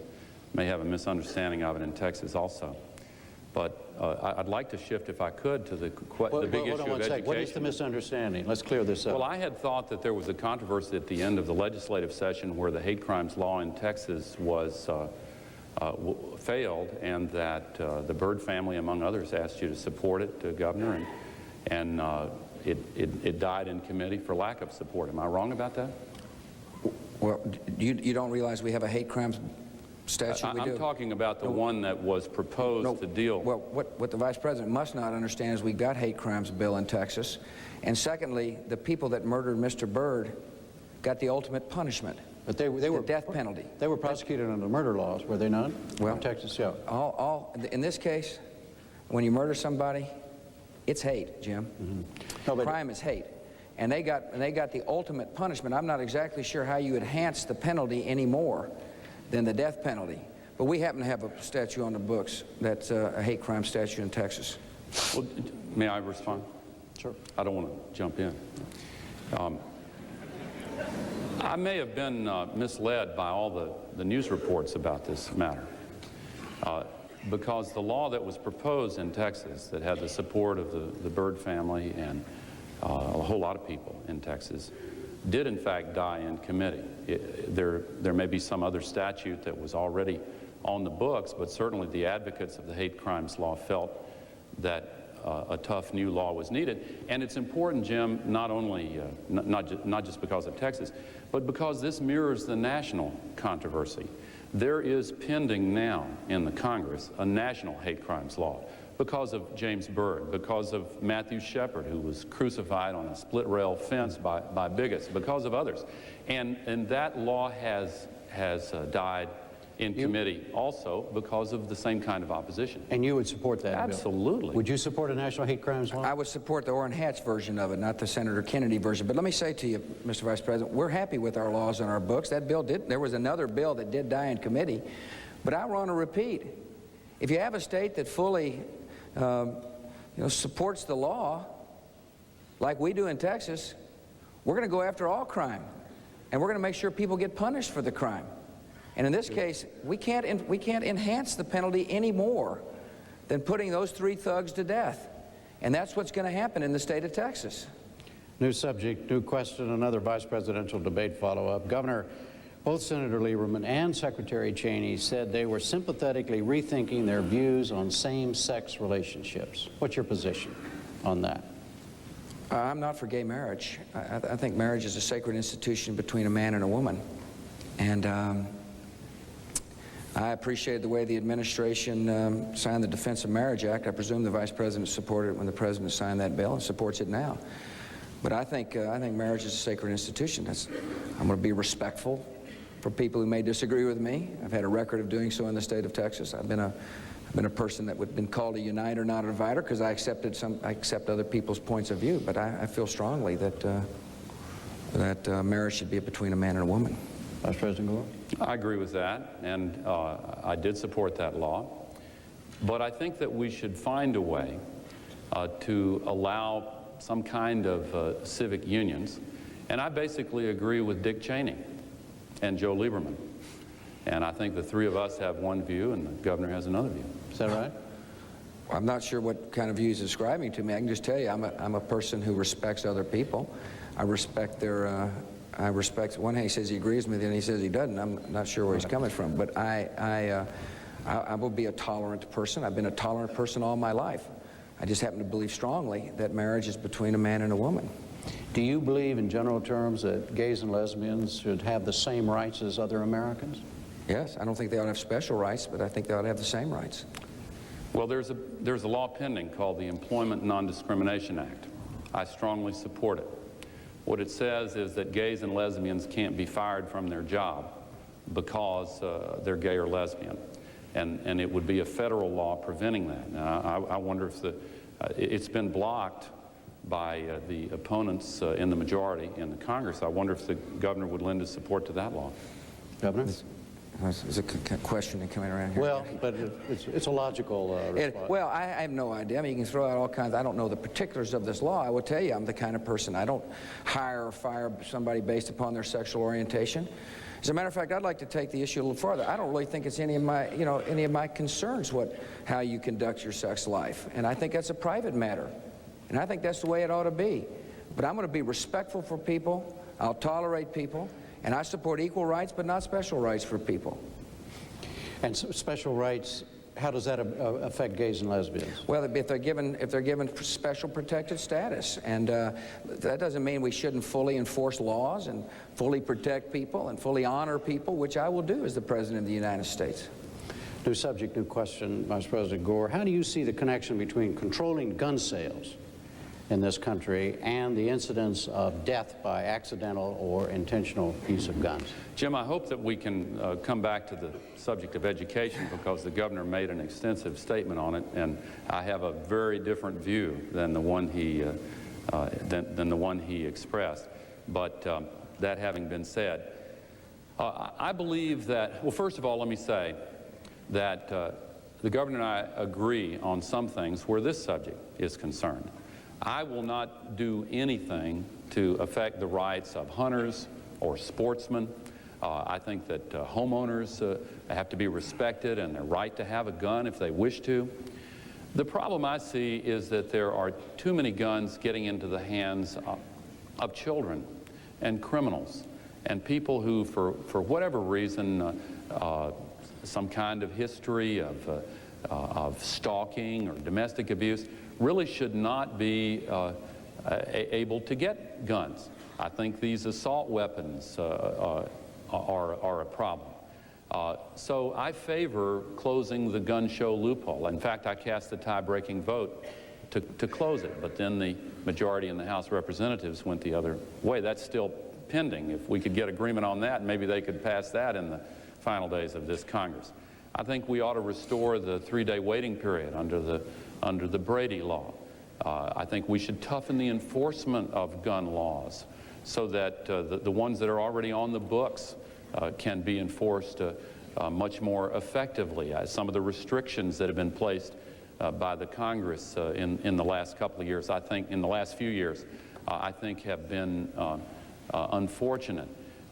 may have a misunderstanding of it in Texas also. But I'd like to shift, if I could, to the big issue of education. What is the misunderstanding? Let's clear this up. Well, I had thought that there was a controversy at the end of the legislative session where the hate crimes law in Texas was failed, and that the Byrd family, among others, asked you to support it, Governor, and it died in committee for lack of support. Am I wrong about that? Well, you don't realize we have a hate crimes statute? I'm talking about the one that was proposed to deal. Well, what the Vice President must not understand is we've got hate crimes bill in Texas. And secondly, the people that murdered Mr. Byrd got the ultimate punishment. But they were the death penalty. They were prosecuted under murder laws, were they not? Well, in Texas, yeah. In this case, when you murder somebody, it's hate, Jim. No, but crime is hate. And they got the ultimate punishment. I'm not exactly sure how you enhance the penalty any more than the death penalty. But we happen to have a statute on the books that's a hate crime statute in Texas. Well, may I respond? Sure. I don't want to jump in. I may have been misled by all the news reports about this matter, because the law that was proposed in Texas that had the support of the Byrd family and a whole lot of people in Texas did in fact die in committee. There may be some other statute that was already on the books, but certainly the advocates of the hate crimes law felt that a tough new law was needed. And it's important, Jim, not only not just because of Texas, but because this mirrors the national controversy. There is pending now in the Congress a national hate crimes law because of James Byrd, because of Matthew Shepard, who was crucified on a split rail fence by bigots, because of others. And that law has died in committee also because of the same kind of opposition. And you would support that Absolutely. bill? Would you support a national hate crimes law? I would support the Orrin Hatch version of it, not the Senator Kennedy version. But let me say to you, Mr. Vice President, we're happy with our laws and our books. That bill there was another bill that did die in committee. But I want to repeat, if you have a state that fully supports the law, like we do in Texas, we're going to go after all crime, and we're going to make sure people get punished for the crime. And in this case, we can't enhance the penalty any more than putting those 3 thugs to death. And that's what's going to happen in the state of Texas. New subject, new question, another vice presidential debate follow-up. Governor, both Senator Lieberman and Secretary Cheney said they were sympathetically rethinking their views on same-sex relationships. What's your position on that? I'm not for gay marriage. I think marriage is a sacred institution between a man and a woman. And I appreciate the way the administration signed the Defense of Marriage Act. I presume the Vice President supported it when the President signed that bill and supports it now. But I think marriage is a sacred institution. I'm going to be respectful for people who may disagree with me. I've had a record of doing so in the state of Texas. I've been a person that would have been called a uniter, not a divider, because I accept other people's points of view. But I feel strongly that marriage should be between a man and a woman. Vice President Gore? I agree with that, and I did support that law. But I think that we should find a way to allow some kind of civic unions. And I basically agree with Dick Cheney and Joe Lieberman. And I think the 3 of us have one view and the governor has another view. Is that right? Well, I'm not sure what kind of views he's describing to me. I can just tell you I'm a person who respects other people. I respect their... one day he says he agrees with me, then he says he doesn't. I'm not sure where he's coming from, but I will be a tolerant person. I've been a tolerant person all my life. I just happen to believe strongly that marriage is between a man and a woman. Do you believe in general terms that gays and lesbians should have the same rights as other Americans? Yes, I don't think they ought to have special rights, but I think they ought to have the same rights. Well, there's a law pending called the Employment Non-Discrimination Act. I strongly support it. What it says is that gays and lesbians can't be fired from their job because they're gay or lesbian. And it would be a federal law preventing that. Now, I wonder if it's been blocked by the opponents in the majority in the Congress. I wonder if the governor would lend his support to that law. Governor? There's a question coming around here. Well, but it's a logical response. Well, I have no idea. I mean, you can throw out all kinds. I don't know the particulars of this law. I will tell you, I'm the kind of person, I don't hire or fire somebody based upon their sexual orientation. As a matter of fact, I'd like to take the issue a little farther. I don't really think it's any of my concerns how you conduct your sex life. And I think that's a private matter. And I think that's the way it ought to be. But I'm going to be respectful for people. I'll tolerate people. And I support equal rights, but not special rights for people. And special rights, how does that affect gays and lesbians? Well, if they're given special protected status, and that doesn't mean we shouldn't fully enforce laws and fully protect people and fully honor people, which I will do as the President of the United States. New subject, new question, Vice President Gore. How do you see the connection between controlling gun sales in this country and the incidence of death by accidental or intentional use of guns? Jim, I hope that we can come back to the subject of education, because the governor made an extensive statement on it, and I have a very different view than the one he expressed. But that having been said, I believe that, well, first of all, let me say that the governor and I agree on some things where this subject is concerned. I will not do anything to affect the rights of hunters or sportsmen. I think that homeowners have to be respected and their right to have a gun if they wish to. The problem I see is that there are too many guns getting into the hands of children and criminals and people who, for whatever reason, some kind of history of stalking or domestic abuse, really should not be able to get guns. I think these assault weapons are a problem. So I favor closing the gun show loophole. In fact, I cast the tie-breaking vote to close it, but then the majority in the House of Representatives went the other way. That's still pending. If we could get agreement on that, maybe they could pass that in the final days of this Congress. I think we ought to restore the 3-day waiting period under the Brady law. I think we should toughen the enforcement of gun laws so that the ones that are already on the books can be enforced much more effectively. Some of the restrictions that have been placed by the Congress in the last couple of years, I think in the last few years, I think have been unfortunate.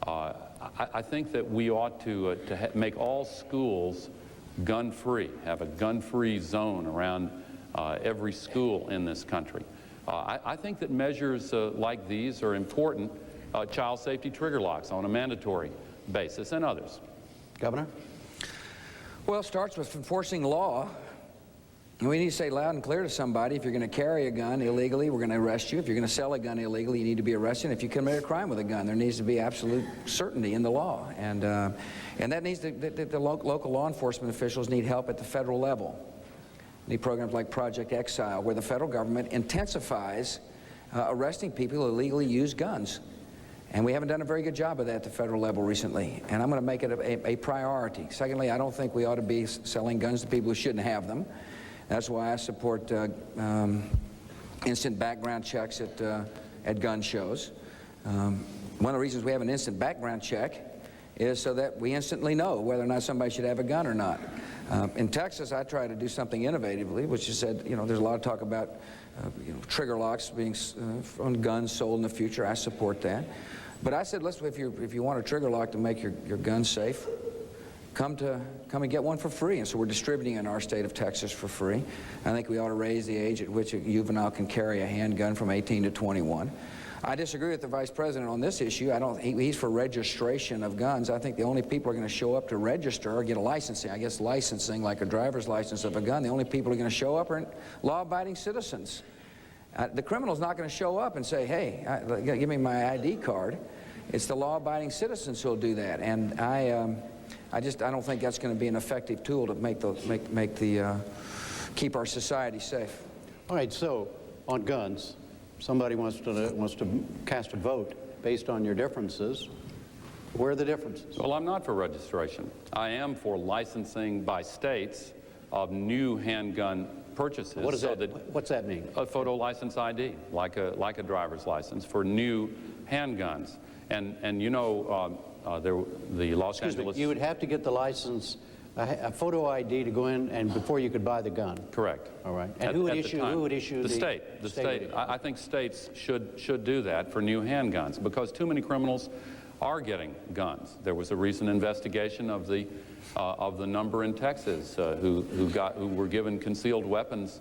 I think that we ought to make all schools gun-free, have a gun-free zone around every school in this country. I think that measures like these are important. Child safety trigger locks on a mandatory basis, and others. Governor? Well, it starts with enforcing law. And we need to say loud and clear to somebody, if you're going to carry a gun illegally, we're going to arrest you. If you're going to sell a gun illegally, you need to be arrested. If you commit a crime with a gun, there needs to be absolute certainty in the law. And that needs to, the local law enforcement officials need help at the federal level. Need programs like Project Exile, where the federal government intensifies arresting people who illegally use guns. And we haven't done a very good job of that at the federal level recently. And I'm going to make it a priority. Secondly, I don't think we ought to be selling guns to people who shouldn't have them. That's why I support instant background checks at gun shows. One of the reasons we have an instant background check is so that we instantly know whether or not somebody should have a gun or not. In Texas, I try to do something innovatively, which is said, there's a lot of talk about trigger locks being on guns sold in the future. I support that. But I said, listen, if you want a trigger lock to make your gun safe, come and get one for free. And so we're distributing in our state of Texas for free. I think we ought to raise the age at which a juvenile can carry a handgun from 18 to 21. I disagree with the Vice President on this issue. He's for registration of guns. I think the only people who are going to show up to register or get a licensing, I guess licensing like a driver's license of a gun, the only people who are going to show up are law-abiding citizens. The criminal's not going to show up and say, hey, give me my ID card. It's the law-abiding citizens who will do that. And I don't think that's going to be an effective tool to keep our society safe. All right, so on guns, somebody wants to cast a vote based on your differences. Where are the differences? Well, I'm not for registration. I am for licensing by states of new handgun purchases. What's that mean? A photo license ID, like a driver's license for new handguns. And the Los Angeles... You would have to get the license, a photo ID to go in, and before you could buy the gun. Correct. All right. And who would issue the state? The state. I think states should do that for new handguns, because too many criminals are getting guns. There was a recent investigation of the number in Texas who were given concealed weapons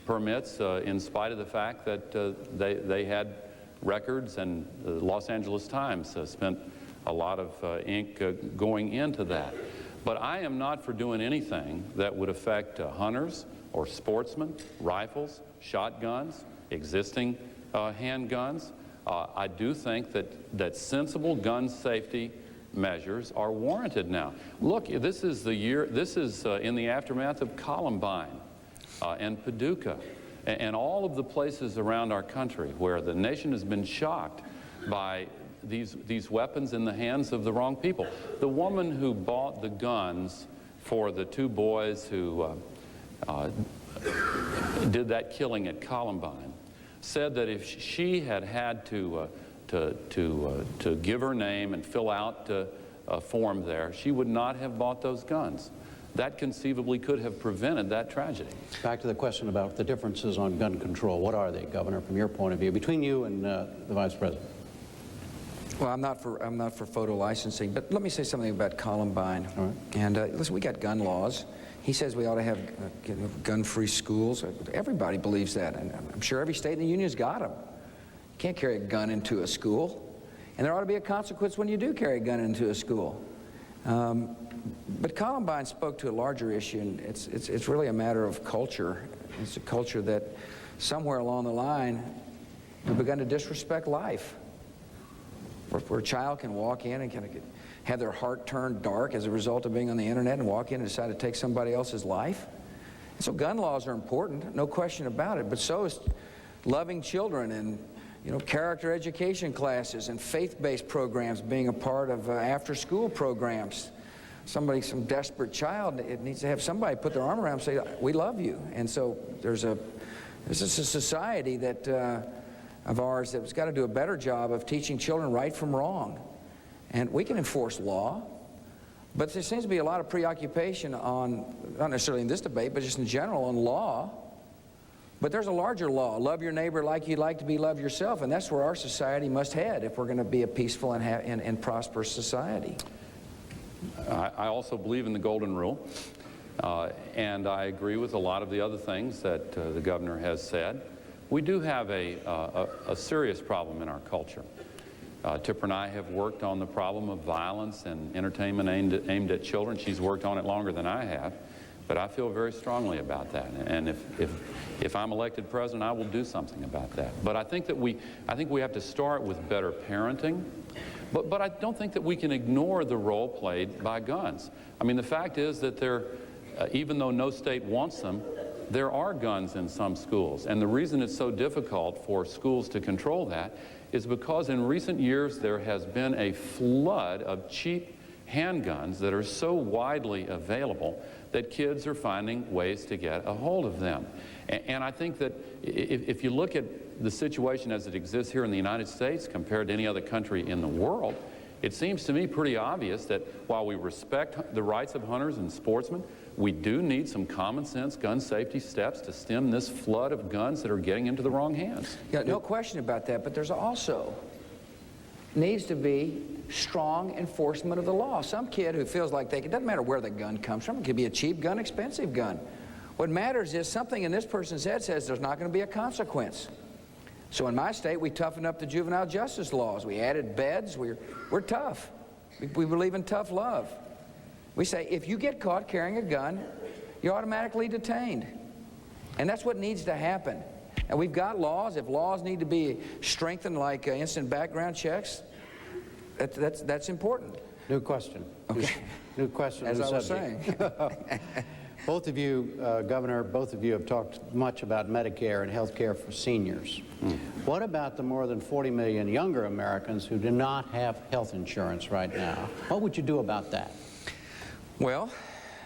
permits in spite of the fact that they had records, and the Los Angeles Times spent a lot of ink going into that. But I am not for doing anything that would affect hunters or sportsmen, rifles, shotguns, existing handguns. I do think that sensible gun safety measures are warranted now. Look, this is in the aftermath of Columbine and Paducah and all of the places around our country where the nation has been shocked by these weapons in the hands of the wrong people. The woman who bought the guns for the two boys who did that killing at Columbine said that if she had to give her name and fill out a form there, she would not have bought those guns. That conceivably could have prevented that tragedy. Back to the question about the differences on gun control. What are they, Governor, from your point of view, between you and the Vice President? Well, I'm not for photo licensing, but let me say something about Columbine. All right. And listen, we got gun laws. He says we ought to have gun-free schools. Everybody believes that, and I'm sure every state in the union's got them. You can't carry a gun into a school, and there ought to be a consequence when you do carry a gun into a school. But Columbine spoke to a larger issue, and it's really a matter of culture. It's a culture that somewhere along the line we've begun to disrespect life. Where a child can walk in and kind of have their heart turned dark as a result of being on the internet and walk in and decide to take somebody else's life. And so gun laws are important, no question about it, but so is loving children and character education classes and faith-based programs being a part of after-school programs. Some desperate child, it needs to have somebody put their arm around and say, we love you. And so there's a society that of ours that's got to do a better job of teaching children right from wrong. And we can enforce law, but there seems to be a lot of preoccupation on, not necessarily in this debate, but just in general on law, But there's a larger law, love your neighbor like you'd like to be loved yourself, and that's where our society must head if we're going to be a peaceful and prosperous society. I also believe in the Golden Rule, and I agree with a lot of the other things that the governor has said. We do have a serious problem in our culture. Tipper and I have worked on the problem of violence and entertainment aimed at children. She's worked on it longer than I have, but I feel very strongly about that. And if I'm elected president, I will do something about that. But I think we have to start with better parenting. But I don't think that we can ignore the role played by guns. I mean, the fact is that even though no state wants them, there are guns in some schools. And the reason it's so difficult for schools to control that is because in recent years there has been a flood of cheap handguns that are so widely available that kids are finding ways to get a hold of them. And I think that if you look at the situation as it exists here in the United States compared to any other country in the world, it seems to me pretty obvious that while we respect the rights of hunters and sportsmen, we do need some common sense gun safety steps to stem this flood of guns that are getting into the wrong hands. Yeah, no question about that, but there's also needs to be strong enforcement of the law. Some kid who feels like it doesn't matter where the gun comes from, it could be a cheap gun, expensive gun. What matters is something in this person's head says there's not going to be a consequence. So in my state, we toughened up the juvenile justice laws. We added beds. We're tough. We believe in tough love. We say if you get caught carrying a gun, you're automatically detained. And that's what needs to happen. And we've got laws. If laws need to be strengthened like instant background checks, that's important. New question. Okay. New question. As I was saying. Both of you, Governor, both of you have talked much about Medicare and health care for seniors. What about the more than 40 million younger Americans who do not have health insurance right now? What would you do about that? Well,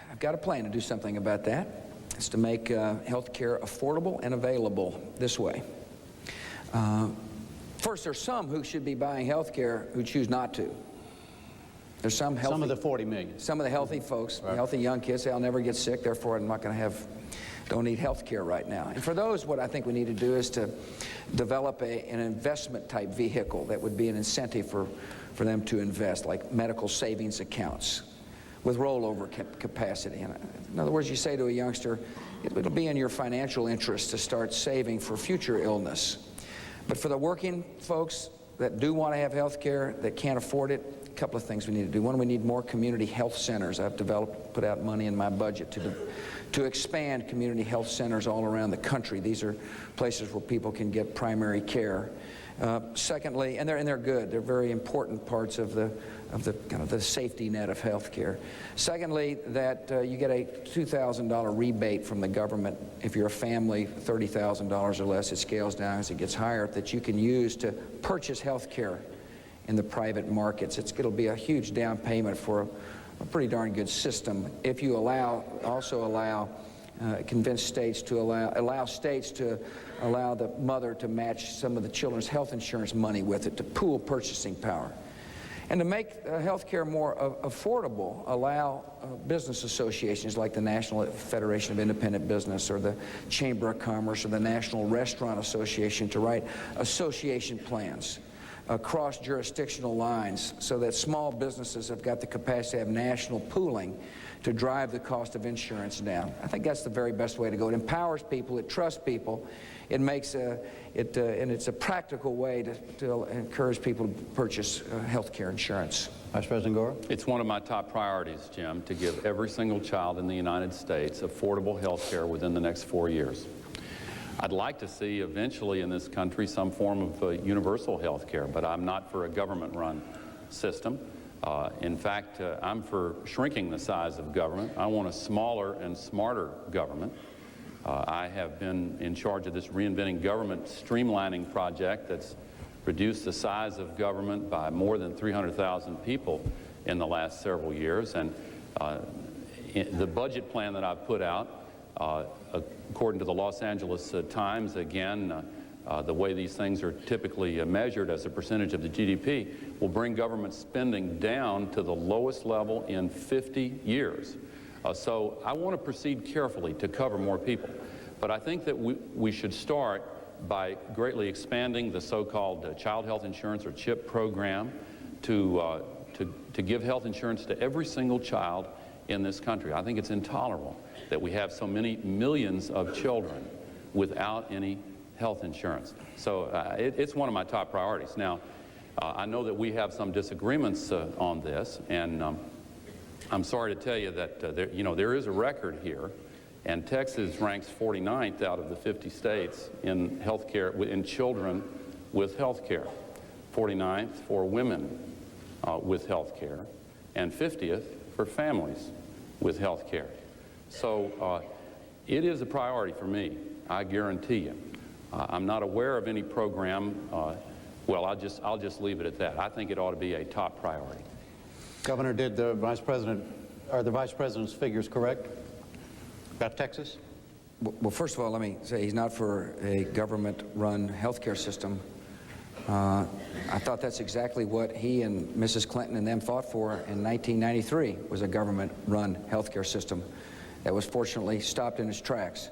I've got a plan to do something about that. It's to make health care affordable and available this way. First, there's some who should be buying health care who choose not to. There's some healthy... Some of the 40 million. Some of the healthy folks, right. Healthy young kids say, I'll never get sick, therefore I'm not going to don't need health care right now. And for those, what I think we need to do is to develop an investment type vehicle that would be an incentive for them to invest, like medical savings accounts with rollover capacity. In other words, you say to a youngster, it'll be in your financial interest to start saving for future illness. But for the working folks that do want to have health care, that can't afford it, a couple of things we need to do. One, we need more community health centers. I've put out money in my budget to expand community health centers all around the country. These are places where people can get primary care. Secondly, and they're good. They're very important parts of the kind of the safety net of health care. Secondly, that you get a $2,000 rebate from the government if you're a family, $30,000 or less. It scales down as it gets higher, that you can use to purchase health care in the private markets. It'll be a huge down payment for a pretty darn good system if you convince states to allow states to allow the mother to match some of the children's health insurance money with it, to pool purchasing power. And to make health care more affordable, allow business associations like the National Federation of Independent Business or the Chamber of Commerce or the National Restaurant Association to write association plans across jurisdictional lines so that small businesses have got the capacity to have national pooling to drive the cost of insurance down. I think that's the very best way to go. It empowers people, it trusts people, it makes and it's a practical way to encourage people to purchase health care insurance. Vice President Gore? It's one of my top priorities, Jim, to give every single child in the United States affordable health care within the next 4 years. I'd like to see eventually in this country some form of universal health care, but I'm not for a government-run system. In fact, I'm for shrinking the size of government. I want a smaller and smarter government. I have been in charge of this Reinventing Government streamlining project that's reduced the size of government by more than 300,000 people in the last several years. And the budget plan that I've put out, according to the Los Angeles Times, again, the way these things are typically measured as a percentage of the GDP, will bring government spending down to the lowest level in 50 years. So I want to proceed carefully to cover more people. But I think that we should start by greatly expanding the so-called child health insurance or CHIP program to give health insurance to every single child in this country. I think it's intolerable that we have so many millions of children without any health insurance. So it's one of my top priorities. Now, I know that we have some disagreements on this, and I'm sorry to tell you that there is a record here, and Texas ranks 49th out of the 50 states in health care, in children with health care, 49th for women with health care, and 50th for families with health care. So it is a priority for me, I guarantee you. I'm not aware of any program. Well, I'll just leave it at that. I think it ought to be a top priority. Governor, did the Vice President's figures correct about Texas? Well, first of all, let me say he's not for a government-run health care system. I thought that's exactly what he and Mrs. Clinton and them fought for in 1993, was a government-run health care system that was fortunately stopped in its tracks.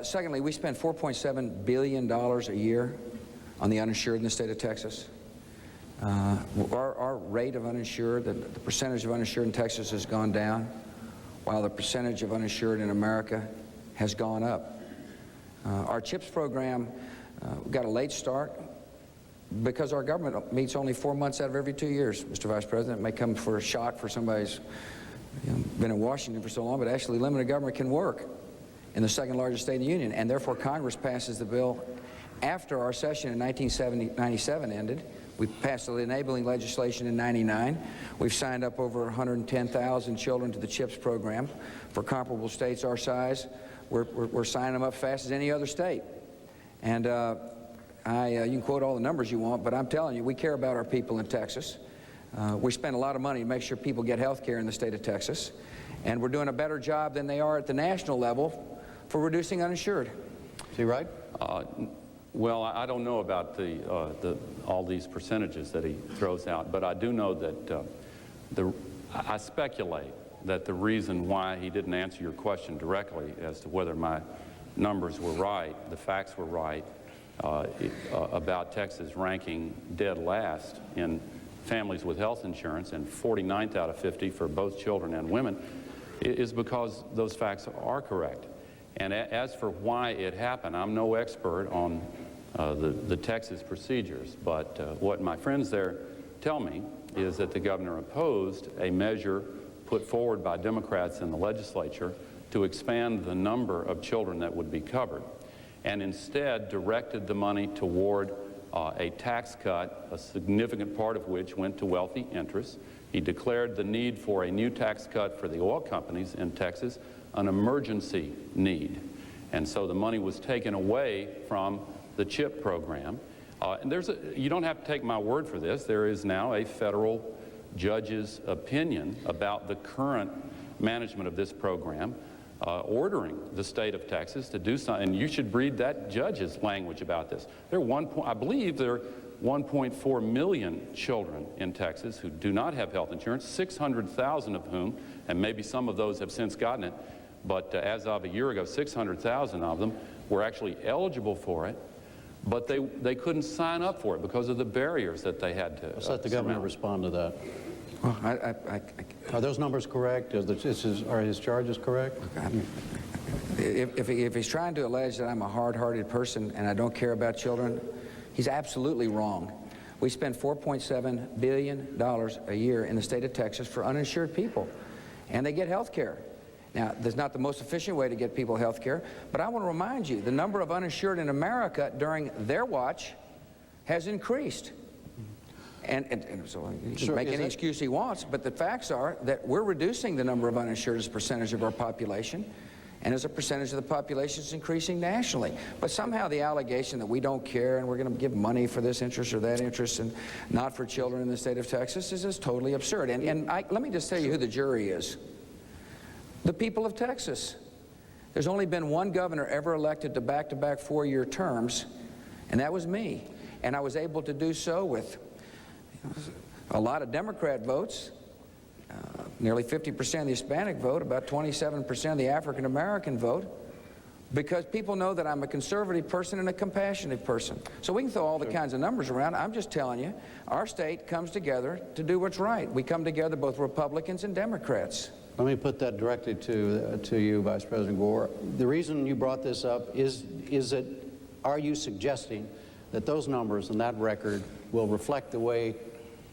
Secondly, we spend $4.7 billion a year on the uninsured in the state of Texas. Our rate of uninsured, the percentage of uninsured in Texas has gone down, while the percentage of uninsured in America has gone up. Our CHIPS program got a late start because our government meets only 4 months out of every 2 years, Mr. Vice President. It may come for a shock for somebody who's been in Washington for so long, but actually limited government can work in the second largest state in the union, and therefore Congress passes the bill after our session in 1997 ended. We passed the enabling legislation in '99. We've signed up over 110,000 children to the CHIPS program. For comparable states our size, we're signing them up fast as any other state. And you can quote all the numbers you want, but I'm telling you, we care about our people in Texas. We spend a lot of money to make sure people get health care in the state of Texas, and we're doing a better job than they are at the national level for reducing uninsured. Is he right? Well, I don't know about all these percentages that he throws out, but I do know that I speculate that the reason why he didn't answer your question directly as to whether my numbers were right, the facts were right, about Texas ranking dead last in families with health insurance and 49th out of 50 for both children and women, is because those facts are correct. And as for why it happened, I'm no expert on the Texas procedures, but what my friends there tell me is that the governor opposed a measure put forward by Democrats in the legislature to expand the number of children that would be covered, and instead directed the money toward a tax cut, a significant part of which went to wealthy interests. He declared the need for a new tax cut for the oil companies in Texas an emergency need. And so the money was taken away from the CHIP program. And you don't have to take my word for this. There is now a federal judge's opinion about the current management of this program, ordering the state of Texas to do something. And you should read that judge's language about this. I believe there are 1.4 million children in Texas who do not have health insurance, 600,000 of whom, and maybe some of those have since gotten it, but as of a year ago, 600,000 of them were actually eligible for it, but they couldn't sign up for it because of the barriers that they had to Let's let the governor respond to that. Well, Are those numbers correct? Are his charges correct? If he's trying to allege that I'm a hard-hearted person and I don't care about children, he's absolutely wrong. We spend $4.7 billion a year in the state of Texas for uninsured people, and they get health care. Now, that's not the most efficient way to get people health care, but I want to remind you, the number of uninsured in America during their watch has increased. And so he can make any excuse he wants, but the facts are that we're reducing the number of uninsured as a percentage of our population, and as a percentage of the population is increasing nationally. But somehow the allegation that we don't care and we're going to give money for this interest or that interest and not for children in the state of Texas is just totally absurd. And let me just tell you who the jury is. The people of Texas. There's only been one governor ever elected to back-to-back 4-year terms, and that was me. And I was able to do so with a lot of Democrat votes, nearly 50% of the Hispanic vote, about 27% of the African-American vote, because people know that I'm a conservative person and a compassionate person. So we can throw all the kinds of numbers around. I'm just telling you, our state comes together to do what's right. We come together, both Republicans and Democrats. Let me put that directly to you, Vice President Gore. The reason you brought this up is that, are you suggesting that those numbers and that record will reflect the way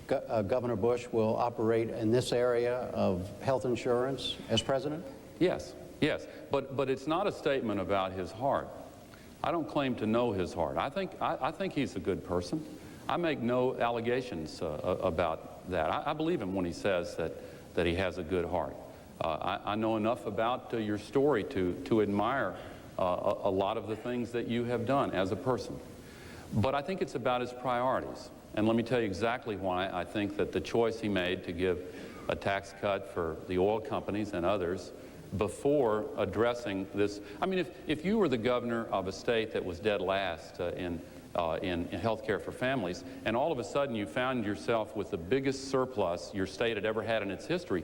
Governor Bush will operate in this area of health insurance as president? Yes, yes, but it's not a statement about his heart. I don't claim to know his heart. I think he's a good person. I make no allegations about that. I believe him when he says that he has a good heart. I know enough about your story to admire a lot of the things that you have done as a person. But I think it's about his priorities. And let me tell you exactly why I think that the choice he made to give a tax cut for the oil companies and others before addressing this. I mean, if you were the governor of a state that was dead last in health care for families, and all of a sudden you found yourself with the biggest surplus your state had ever had in its history,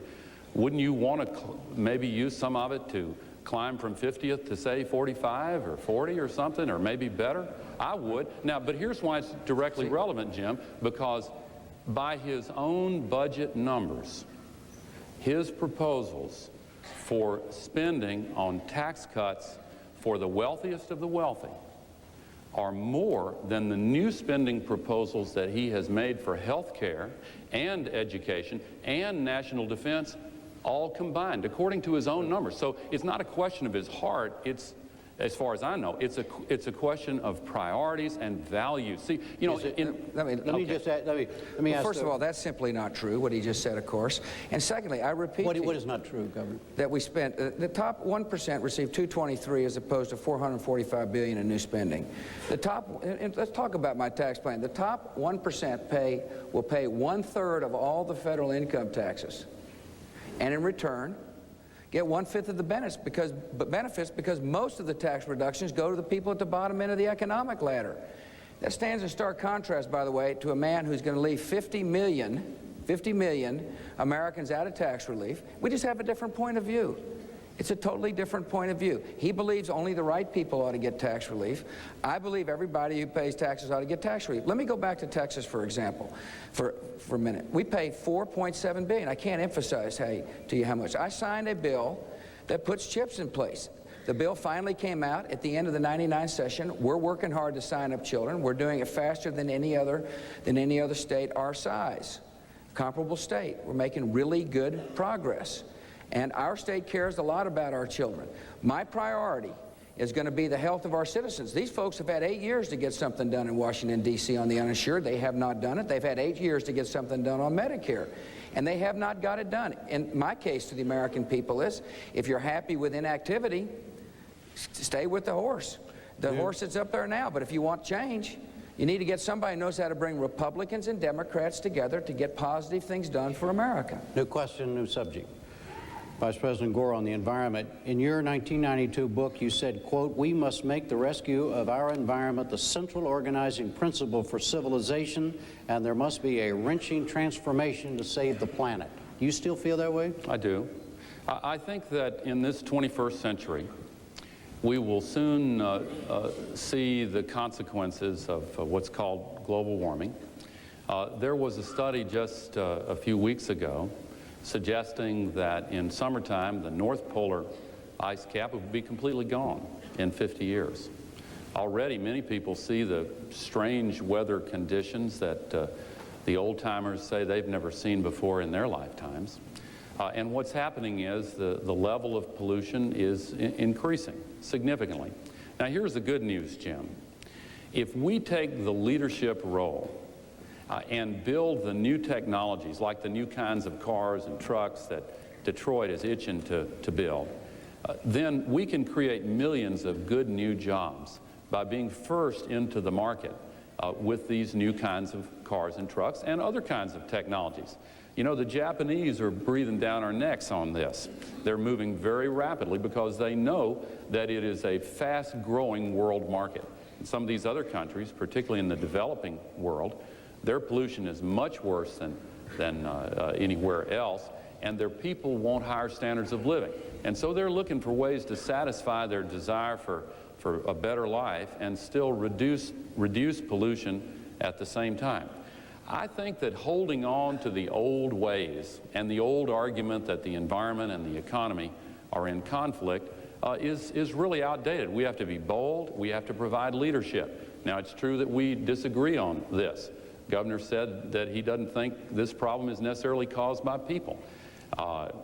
wouldn't you want to maybe use some of it to climb from 50th to, say, 45 or 40 or something, or maybe better? I would. Now, but here's why it's directly relevant, Jim, because by his own budget numbers, his proposals for spending on tax cuts for the wealthiest of the wealthy are more than the new spending proposals that he has made for health care and education and national defense all combined, according to his own numbers. So it's not a question of his heart. It's, as far as I know, it's a question of priorities and values. See, you know, let me ask. First of all, that's simply not true, what he just said, of course. And secondly, I repeat, what is not true, Governor? That we spent, the top 1% received $223 as opposed to $445 billion in new spending. The top, and let's talk about my tax plan. The top 1% will pay 1/3 of all the federal income taxes, and in return get 1/5 of the benefits because most of the tax reductions go to the people at the bottom end of the economic ladder. That stands in stark contrast, by the way, to a man who's going to leave 50 million Americans out of tax relief. We just have a different point of view. It's a totally different point of view. He believes only the right people ought to get tax relief. I believe everybody who pays taxes ought to get tax relief. Let me go back to Texas, for example, for a minute. We pay $4.7 billion. I can't emphasize to you how much. I signed a bill that puts chips in place. The bill finally came out at the end of the '99 session. We're working hard to sign up children. We're doing it faster than any other state our size, comparable state. We're making really good progress. And our state cares a lot about our children. My priority is going to be the health of our citizens. These folks have had 8 years to get something done in Washington, D.C. on the uninsured. They have not done it. They've had 8 years to get something done on Medicare, and they have not got it done. And my case to the American people is, if you're happy with inactivity, stay with the horse. The horse that's up there now. But if you want change, you need to get somebody who knows how to bring Republicans and Democrats together to get positive things done for America. New question, new subject. Vice President Gore, on the environment. In your 1992 book, you said, quote, "We must make the rescue of our environment the central organizing principle for civilization, and there must be a wrenching transformation to save the planet." Do you still feel that way? I do. I think that in this 21st century, we will soon see the consequences of what's called global warming. There was a study just a few weeks ago suggesting that in summertime, the North Polar ice cap would be completely gone in 50 years. Already, many people see the strange weather conditions that the old-timers say they've never seen before in their lifetimes. And what's happening is the level of pollution is increasing significantly. Now, here's the good news, Jim. If we take the leadership role and build the new technologies, like the new kinds of cars and trucks that Detroit is itching to build, then we can create millions of good new jobs by being first into the market with these new kinds of cars and trucks and other kinds of technologies. You know, the Japanese are breathing down our necks on this. They're moving very rapidly because they know that it is a fast-growing world market. In some of these other countries, particularly in the developing world, their pollution is much worse than anywhere else, and their people want higher standards of living. And so they're looking for ways to satisfy their desire for a better life and still reduce pollution at the same time. I think that holding on to the old ways and the old argument that the environment and the economy are in conflict is really outdated. We have to be bold. We have to provide leadership. Now, it's true that we disagree on this. Governor said that he doesn't think this problem is necessarily caused by people.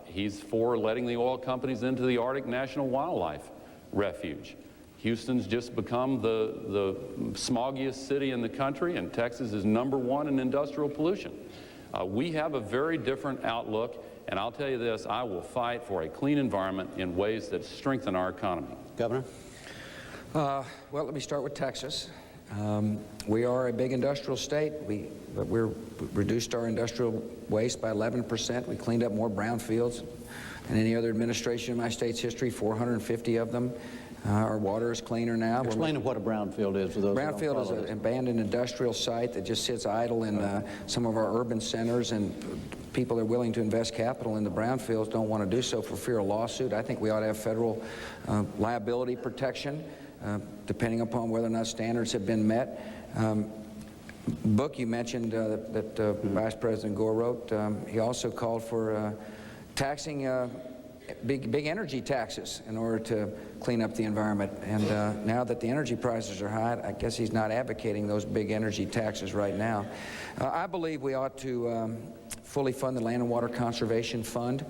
He's for letting the oil companies into the Arctic National Wildlife Refuge. Houston's just become the smoggiest city in the country, and Texas is #1 in industrial pollution. We have a very different outlook, and I'll tell you this, I will fight for a clean environment in ways that strengthen our economy. Governor? Well, let me start with Texas. We are a big industrial state. We reduced our industrial waste by 11%. We cleaned up more brownfields than any other administration in my state's history, 450 of them. Our water is cleaner now. Explain what a brownfield is for those who don't Brownfield is follow an this. abandoned industrial site that just sits idle in some of our urban centers, and people that are willing to invest capital in the brownfields don't want to do so for fear of lawsuit. I think we ought to have federal liability protection, depending upon whether or not standards have been met. Book you mentioned that Vice President Gore wrote, he also called for taxing big energy taxes in order to clean up the environment. And now that the energy prices are high, I guess he's not advocating those big energy taxes right now. I believe we ought to fully fund the Land and Water Conservation Fund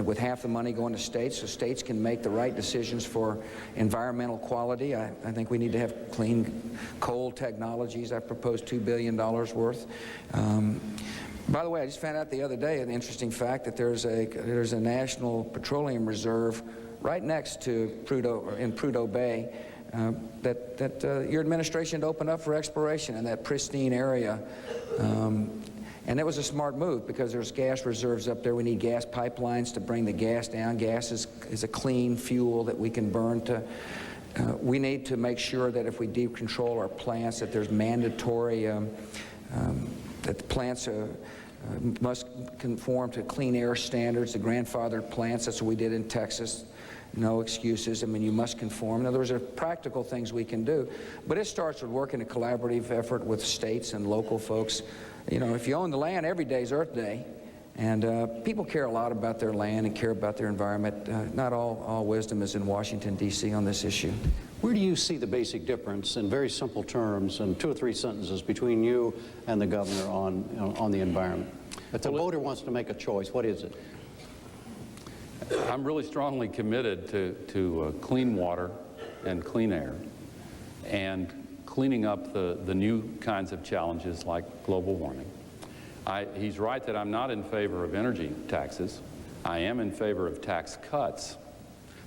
with half the money going to states, so states can make the right decisions for environmental quality. I think we need to have clean coal technologies. I've proposed $2 billion worth. By the way, I just found out the other day an interesting fact that there's a National Petroleum Reserve right next to Prudhoe Bay that your administration had opened up for exploration in that pristine area. And it was a smart move because there's gas reserves up there. We need gas pipelines to bring the gas down. Gas is a clean fuel that we can burn to. We need to make sure that if we decontrol our plants, that there's mandatory that the plants must conform to clean air standards, the grandfathered plants. That's what we did in Texas. No excuses. I mean, you must conform. Now, those are practical things we can do. But it starts with working a collaborative effort with states and local folks. You know, if you own the land, every day is Earth Day. And people care a lot about their land and care about their environment. Not all wisdom is in Washington, D.C. on this issue. Where do you see the basic difference, in very simple terms, in 2 or 3 sentences, between you and the governor on the environment? If the voter wants to make a choice, what is it? I'm really strongly committed to clean water and clean air and cleaning up the new kinds of challenges like global warming. He's right that I'm not in favor of energy taxes. I am in favor of tax cuts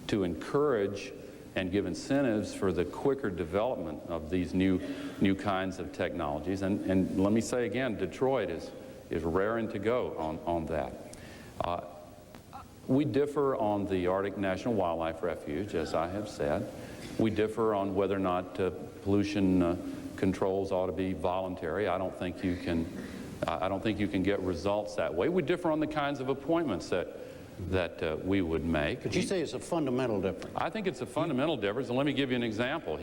to encourage and give incentives for the quicker development of these new kinds of technologies. And let me say again, Detroit is raring to go on that. We differ on the Arctic National Wildlife Refuge, as I have said. We differ on whether or not pollution controls ought to be voluntary. I don't think you can get results that way. We differ on the kinds of appointments that we would make. But you say it's a fundamental difference. I think it's a fundamental difference, and let me give you an example.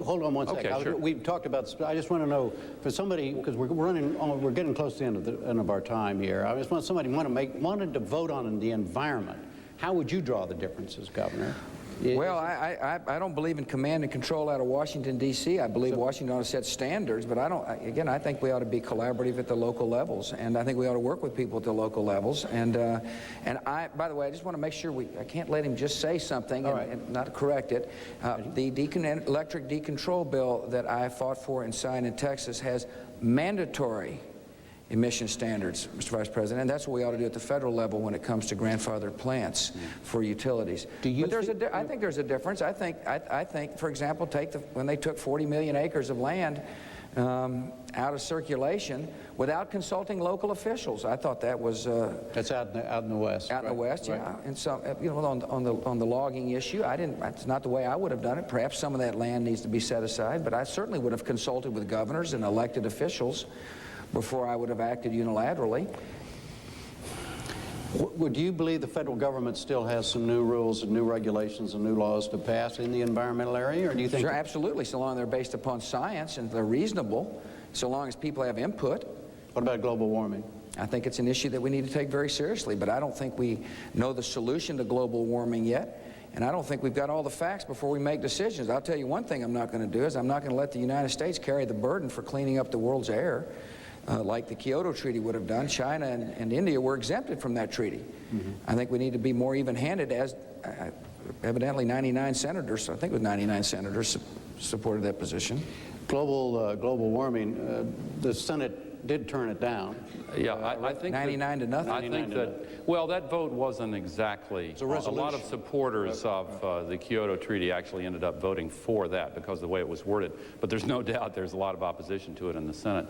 Hold on one second. Okay, sure. We've talked about, I just want to know, for somebody, because we're getting close to the end of our time here, I just want somebody wanted to vote on the environment. How would you draw the differences, Governor? Well, I don't believe in command and control out of Washington, D.C. I believe Washington ought to set standards, but I think we ought to be collaborative at the local levels, and I think we ought to work with people at the local levels. And by the way, I just want to make sure I can't let him just say something and not correct it. The electric decontrol bill that I fought for and signed in Texas has mandatory emission standards, Mr. Vice President, and that's what we ought to do at the federal level when it comes to grandfathered plants for utilities. I think there's a difference. I think, for example, when they took 40 million acres of land out of circulation without consulting local officials, I thought that was That's out in the West. out in the West, yeah. And so, on the logging issue, that's not the way I would have done it. Perhaps some of that land needs to be set aside, but I certainly would have consulted with governors and elected officials before I would have acted unilaterally. Would you believe the federal government still has some new rules and new regulations and new laws to pass in the environmental area, or do you think? Sure, absolutely, so long as they're based upon science and they're reasonable, so long as people have input. What about global warming? I think it's an issue that we need to take very seriously, but I don't think we know the solution to global warming yet, and I don't think we've got all the facts before we make decisions. I'll tell you one thing I'm not going to do is I'm not going to let the United States carry the burden for cleaning up the world's air. Like the Kyoto Treaty would have done. China and India were exempted from that treaty. I think we need to be more even-handed, as evidently 99 senators, I think it was 99 senators supported that position. Global warming, the Senate did turn it down. Yeah, I think 99 to nothing. I think that, well, that vote wasn't exactly, a lot of supporters of the Kyoto Treaty actually ended up voting for that because of the way it was worded, but there's no doubt there's a lot of opposition to it in the Senate.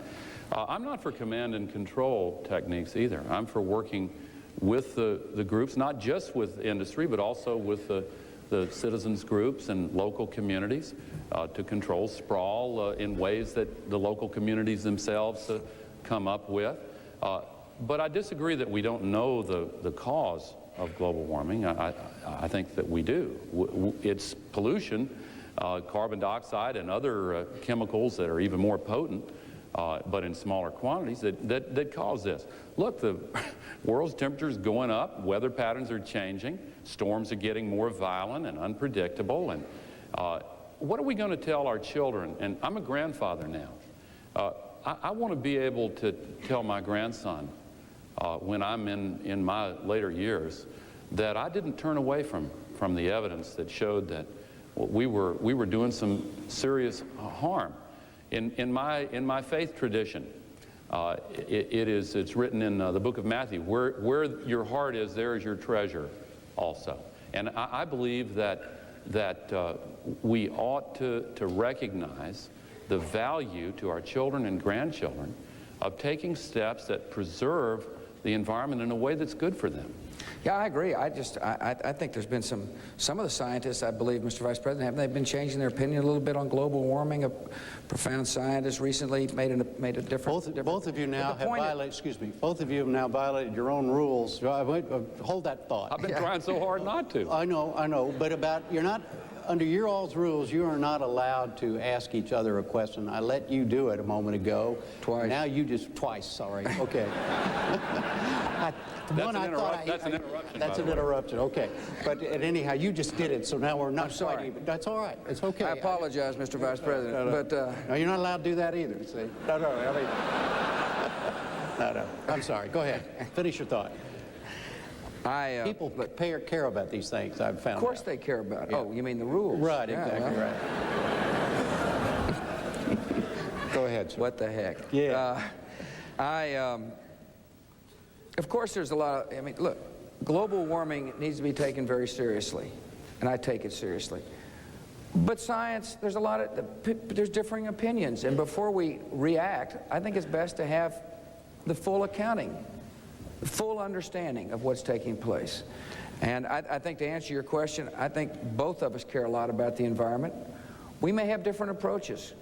I'm not for command and control techniques either. I'm for working with the groups, not just with industry, but also with the citizens groups and local communities to control sprawl in ways that the local communities themselves come up with. But I disagree that we don't know the cause of global warming. I think that we do. It's pollution, carbon dioxide and other chemicals that are even more potent, but in smaller quantities that cause this. Look, the world's temperature is going up, weather patterns are changing, storms are getting more violent and unpredictable, and what are we going to tell our children? And I'm a grandfather now. I want to be able to tell my grandson when I'm in my later years that I didn't turn away from the evidence that showed that we were doing some serious harm. In my faith tradition, it's written in the book of Matthew, where your heart is, there is your treasure also. And I believe that we ought to recognize the value to our children and grandchildren of taking steps that preserve the environment in a way that's good for them. Yeah, I agree. I think there's been some of the scientists, I believe, Mr. Vice President, haven't they been changing their opinion a little bit on global warming? A profound scientist recently made a difference. Both of you now have violated, excuse me, both of you have now violated your own rules. Hold that thought. I've been trying so hard not to. I know, but you're not, under your all's rules, you are not allowed to ask each other a question. I let you do it a moment ago. Twice. Now you just, twice, sorry, okay. That's an interruption. That's an interruption, okay. But anyhow, you just did it, so now we're not quite even. That's all right, it's okay. I apologize, Mr. Vice President, but... No, you're not allowed to do that either, see? No, I'm sorry, go ahead, finish your thought. People care about these things, I've found. Of course they care about it. Yeah. Oh, you mean the rules? Right, yeah, exactly right. Go ahead, sir. What the heck? Yeah. Of course there's a lot of, I mean, look, global warming needs to be taken very seriously, and I take it seriously. But science, there's differing opinions, and before we react, I think it's best to have the full accounting, the full understanding of what's taking place. And I think to answer your question, I think both of us care a lot about the environment. We may have different approaches.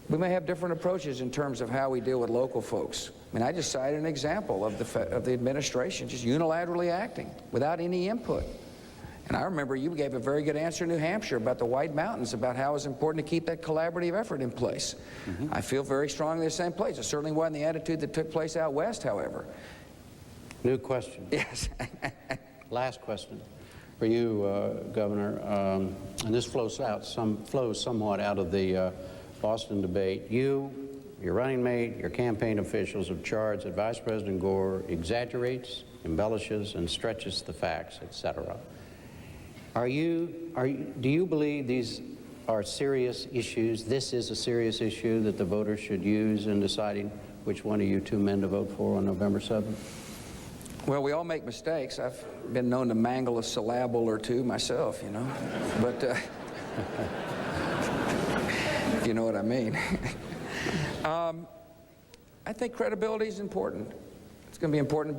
We may have different approaches in terms of how we deal with local folks. I mean, I just cited an example of the administration just unilaterally acting without any input. And I remember you gave a very good answer in New Hampshire about the White Mountains, about how it's important to keep that collaborative effort in place. I feel very strongly the same place. It certainly wasn't the attitude that took place out west, however. New question. Yes. Last question for you, Governor, and this flows somewhat out of the Boston debate. You, your running mate, your campaign officials have charged that Vice President Gore exaggerates, embellishes, and stretches the facts, etc. Do you believe these are serious issues? This is a serious issue that the voters should use in deciding which one of you two men to vote for on November 7th? Well, we all make mistakes. I've been known to mangle a syllable or two myself, you know. But if you know what I mean. I think credibility is important. It's going to be important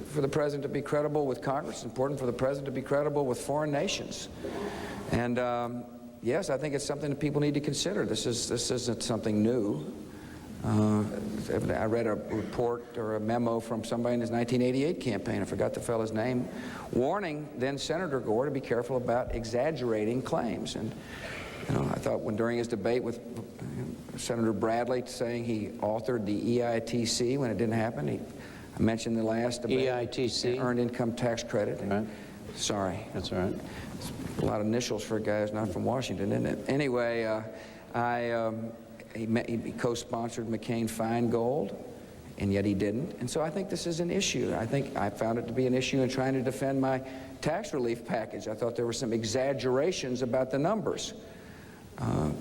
for the president to be credible with Congress. It's important for the president to be credible with foreign nations. And yes, I think it's something that people need to consider. This isn't something new. I read a report or a memo from somebody in his 1988 campaign, I forgot the fellow's name, warning then Senator Gore to be careful about exaggerating claims. And I thought during his debate with Senator Bradley saying he authored the EITC when it didn't happen, I mentioned the last debate. EITC? Earned Income Tax Credit. And, right. Sorry. That's all right. It's a lot of initials for a guy who's not from Washington, isn't it? Anyway, he co-sponsored McCain-Feingold, and yet he didn't. And so I think this is an issue. I think I found it to be an issue in trying to defend my tax relief package. I thought there were some exaggerations about the numbers.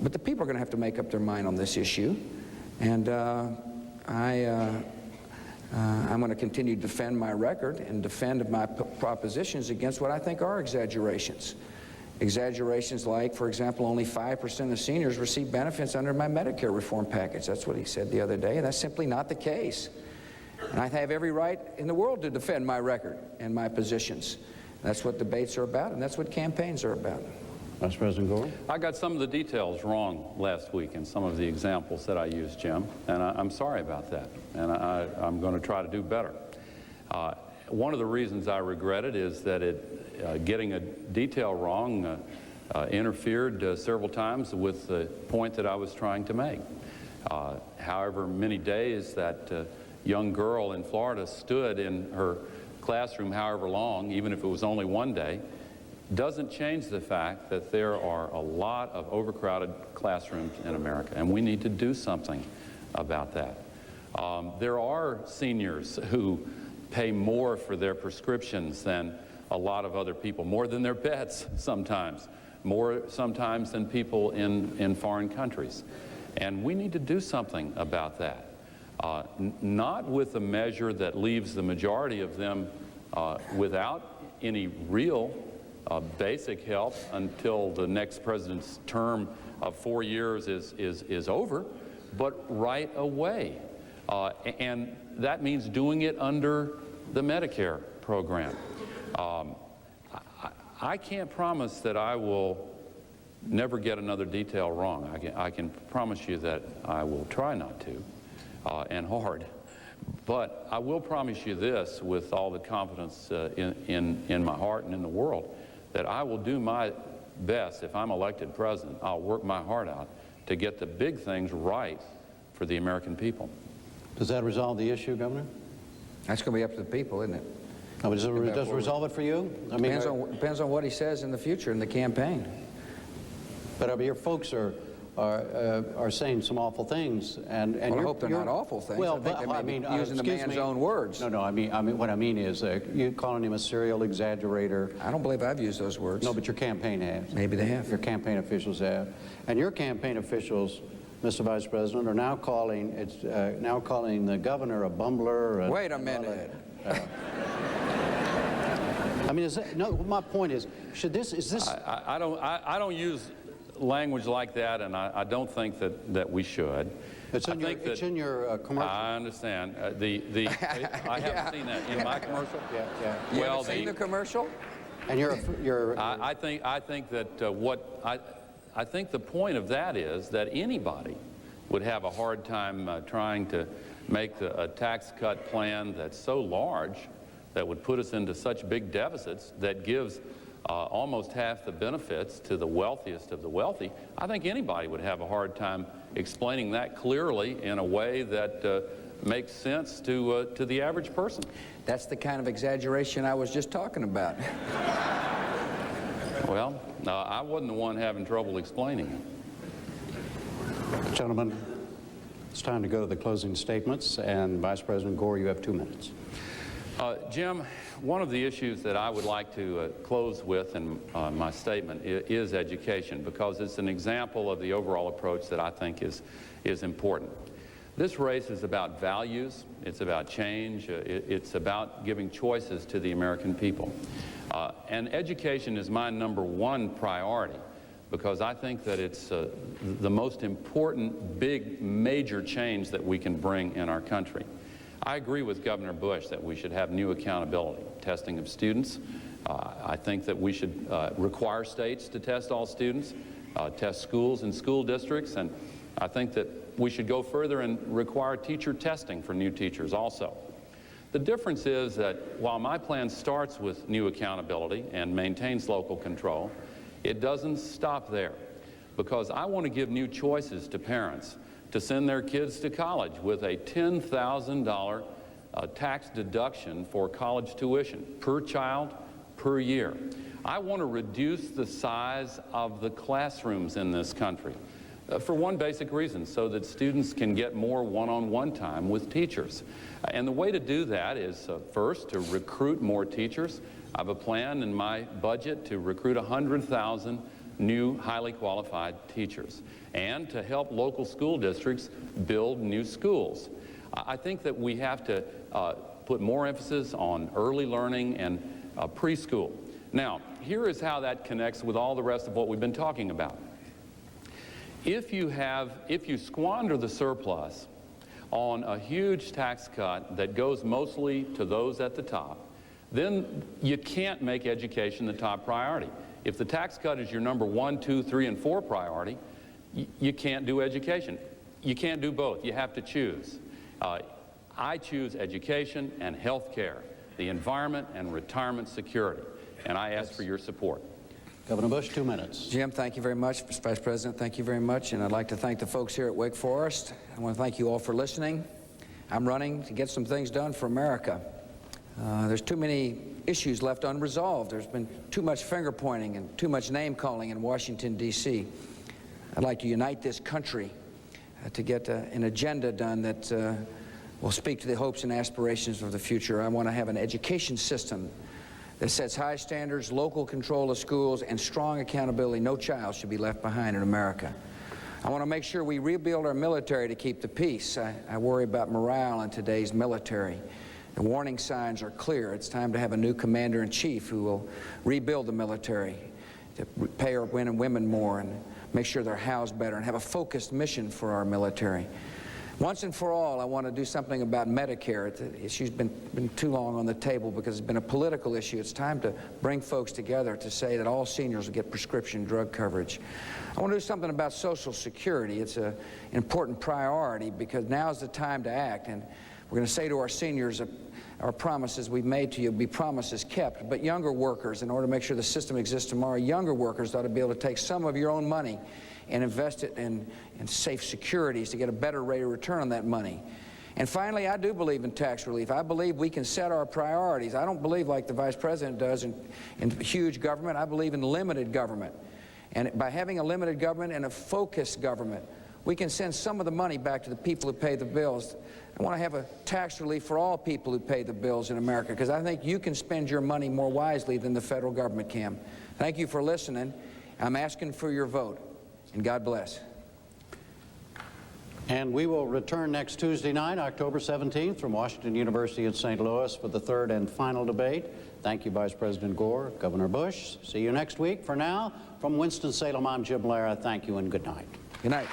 But the people are going to have to make up their mind on this issue. And I'm going to continue to defend my record and defend my propositions against what I think are exaggerations. Exaggerations like, for example, only 5% of seniors receive benefits under my Medicare reform package. That's what he said the other day, and that's simply not the case. And I have every right in the world to defend my record and my positions. That's what debates are about, and that's what campaigns are about. Vice President Gore? I got some of the details wrong last week in some of the examples that I used, Jim, and I'm sorry about that, and I'm going to try to do better. One of the reasons I regret it is that getting a detail wrong interfered several times with the point that I was trying to make. However many days that young girl in Florida stood in her classroom, however long, even if it was only one day, doesn't change the fact that there are a lot of overcrowded classrooms in America, and we need to do something about that. There are seniors who pay more for their prescriptions than a lot of other people, more than their pets sometimes, more sometimes than people in foreign countries. And we need to do something about that. Not with a measure that leaves the majority of them without any real basic help until the next president's term of 4 years is over, but right away. And that means doing it under the Medicare program. I can't promise that I will never get another detail wrong. I can promise you that I will try not to, and hard. But I will promise you this with all the confidence in my heart and in the world, that I will do my best. If I'm elected president, I'll work my heart out to get the big things right for the American people. Does that resolve the issue, Governor? That's going to be up to the people, isn't it? Oh, does it resolve it for you? I mean, depends on what he says in the future in the campaign. But your folks are saying some awful things, and well, I hope they're not awful things. Well, I think they may be using the man's own words. No, I mean what I mean is you're calling him a serial exaggerator. I don't believe I've used those words. No, but your campaign has. Maybe they have. Your campaign officials have, and your campaign officials, Mr. Vice President, are now calling the governor a bumbler. Wait a minute. I mean, my point is, is this? I don't use language like that, and I don't think that we should. It's in your commercial. I understand. I haven't seen that in my commercial. Yeah. You haven't seen the commercial? And I think that I think the point of that is that anybody would have a hard time trying to make a tax cut plan that's so large that would put us into such big deficits that gives almost half the benefits to the wealthiest of the wealthy. I think anybody would have a hard time explaining that clearly in a way that makes sense to the average person. That's the kind of exaggeration I was just talking about. Well, I wasn't the one having trouble explaining it. Gentlemen, it's time to go to the closing statements, and Vice President Gore, you have 2 minutes. Jim, one of the issues that I would like to close with in my statement is education, because it's an example of the overall approach that I think is important. This race is about values, it's about change, it's about giving choices to the American people. And education is my #1 priority, because I think that it's the most important, big, major change that we can bring in our country. I agree with Governor Bush that we should have new accountability, testing of students. I think that we should require states to test all students, test schools and school districts, and I think that we should go further and require teacher testing for new teachers also. The difference is that while my plan starts with new accountability and maintains local control, it doesn't stop there, because I want to give new choices to parents to send their kids to college with a $10,000 tax deduction for college tuition per child per year. I want to reduce the size of the classrooms in this country for one basic reason, so that students can get more one-on-one time with teachers. And the way to do that is first to recruit more teachers. I have a plan in my budget to recruit 100,000 new highly qualified teachers, and to help local school districts build new schools. I think that we have to put more emphasis on early learning and preschool. Now, here is how that connects with all the rest of what we've been talking about. If you squander the surplus on a huge tax cut that goes mostly to those at the top, then you can't make education the top priority. If the tax cut is your number 1, 2, 3, and 4 priority, you can't do education. You can't do both. You have to choose. I choose education and health care, the environment and retirement security, and I ask for your support. Governor Bush, 2 minutes. Jim, thank you very much. Vice President, thank you very much. And I'd like to thank the folks here at Wake Forest. I want to thank you all for listening. I'm running to get some things done for America. There's too many issues left unresolved. There's been too much finger-pointing and too much name-calling in Washington, D.C. I'd like to unite this country to get an agenda done that will speak to the hopes and aspirations of the future. I want to have an education system that sets high standards, local control of schools, and strong accountability. No child should be left behind in America. I want to make sure we rebuild our military to keep the peace. I worry about morale in today's military. The warning signs are clear. It's time to have a new commander-in-chief who will rebuild the military, to pay our men and women more and make sure they're housed better and have a focused mission for our military. Once and for all, I want to do something about Medicare. The issue's been too long on the table because it's been a political issue. It's time to bring folks together to say that all seniors will get prescription drug coverage. I want to do something about Social Security. It's an important priority because now's the time to act. And we're going to say to our seniors, our promises we've made to you will be promises kept. But younger workers, in order to make sure the system exists tomorrow, younger workers ought to be able to take some of your own money and invest it in safe securities to get a better rate of return on that money. And finally, I do believe in tax relief. I believe we can set our priorities. I don't believe like the Vice President does in huge government. I believe in limited government. And by having a limited government and a focused government, we can send some of the money back to the people who pay the bills. I want to have a tax relief for all people who pay the bills in America, because I think you can spend your money more wisely than the federal government can. Thank you for listening. I'm asking for your vote. And God bless. And we will return next Tuesday night, October 17th, from Washington University in St. Louis for the third and final debate. Thank you, Vice President Gore, Governor Bush. See you next week. For now, from Winston-Salem, I'm Jim Lara. Thank you and good night. Good night.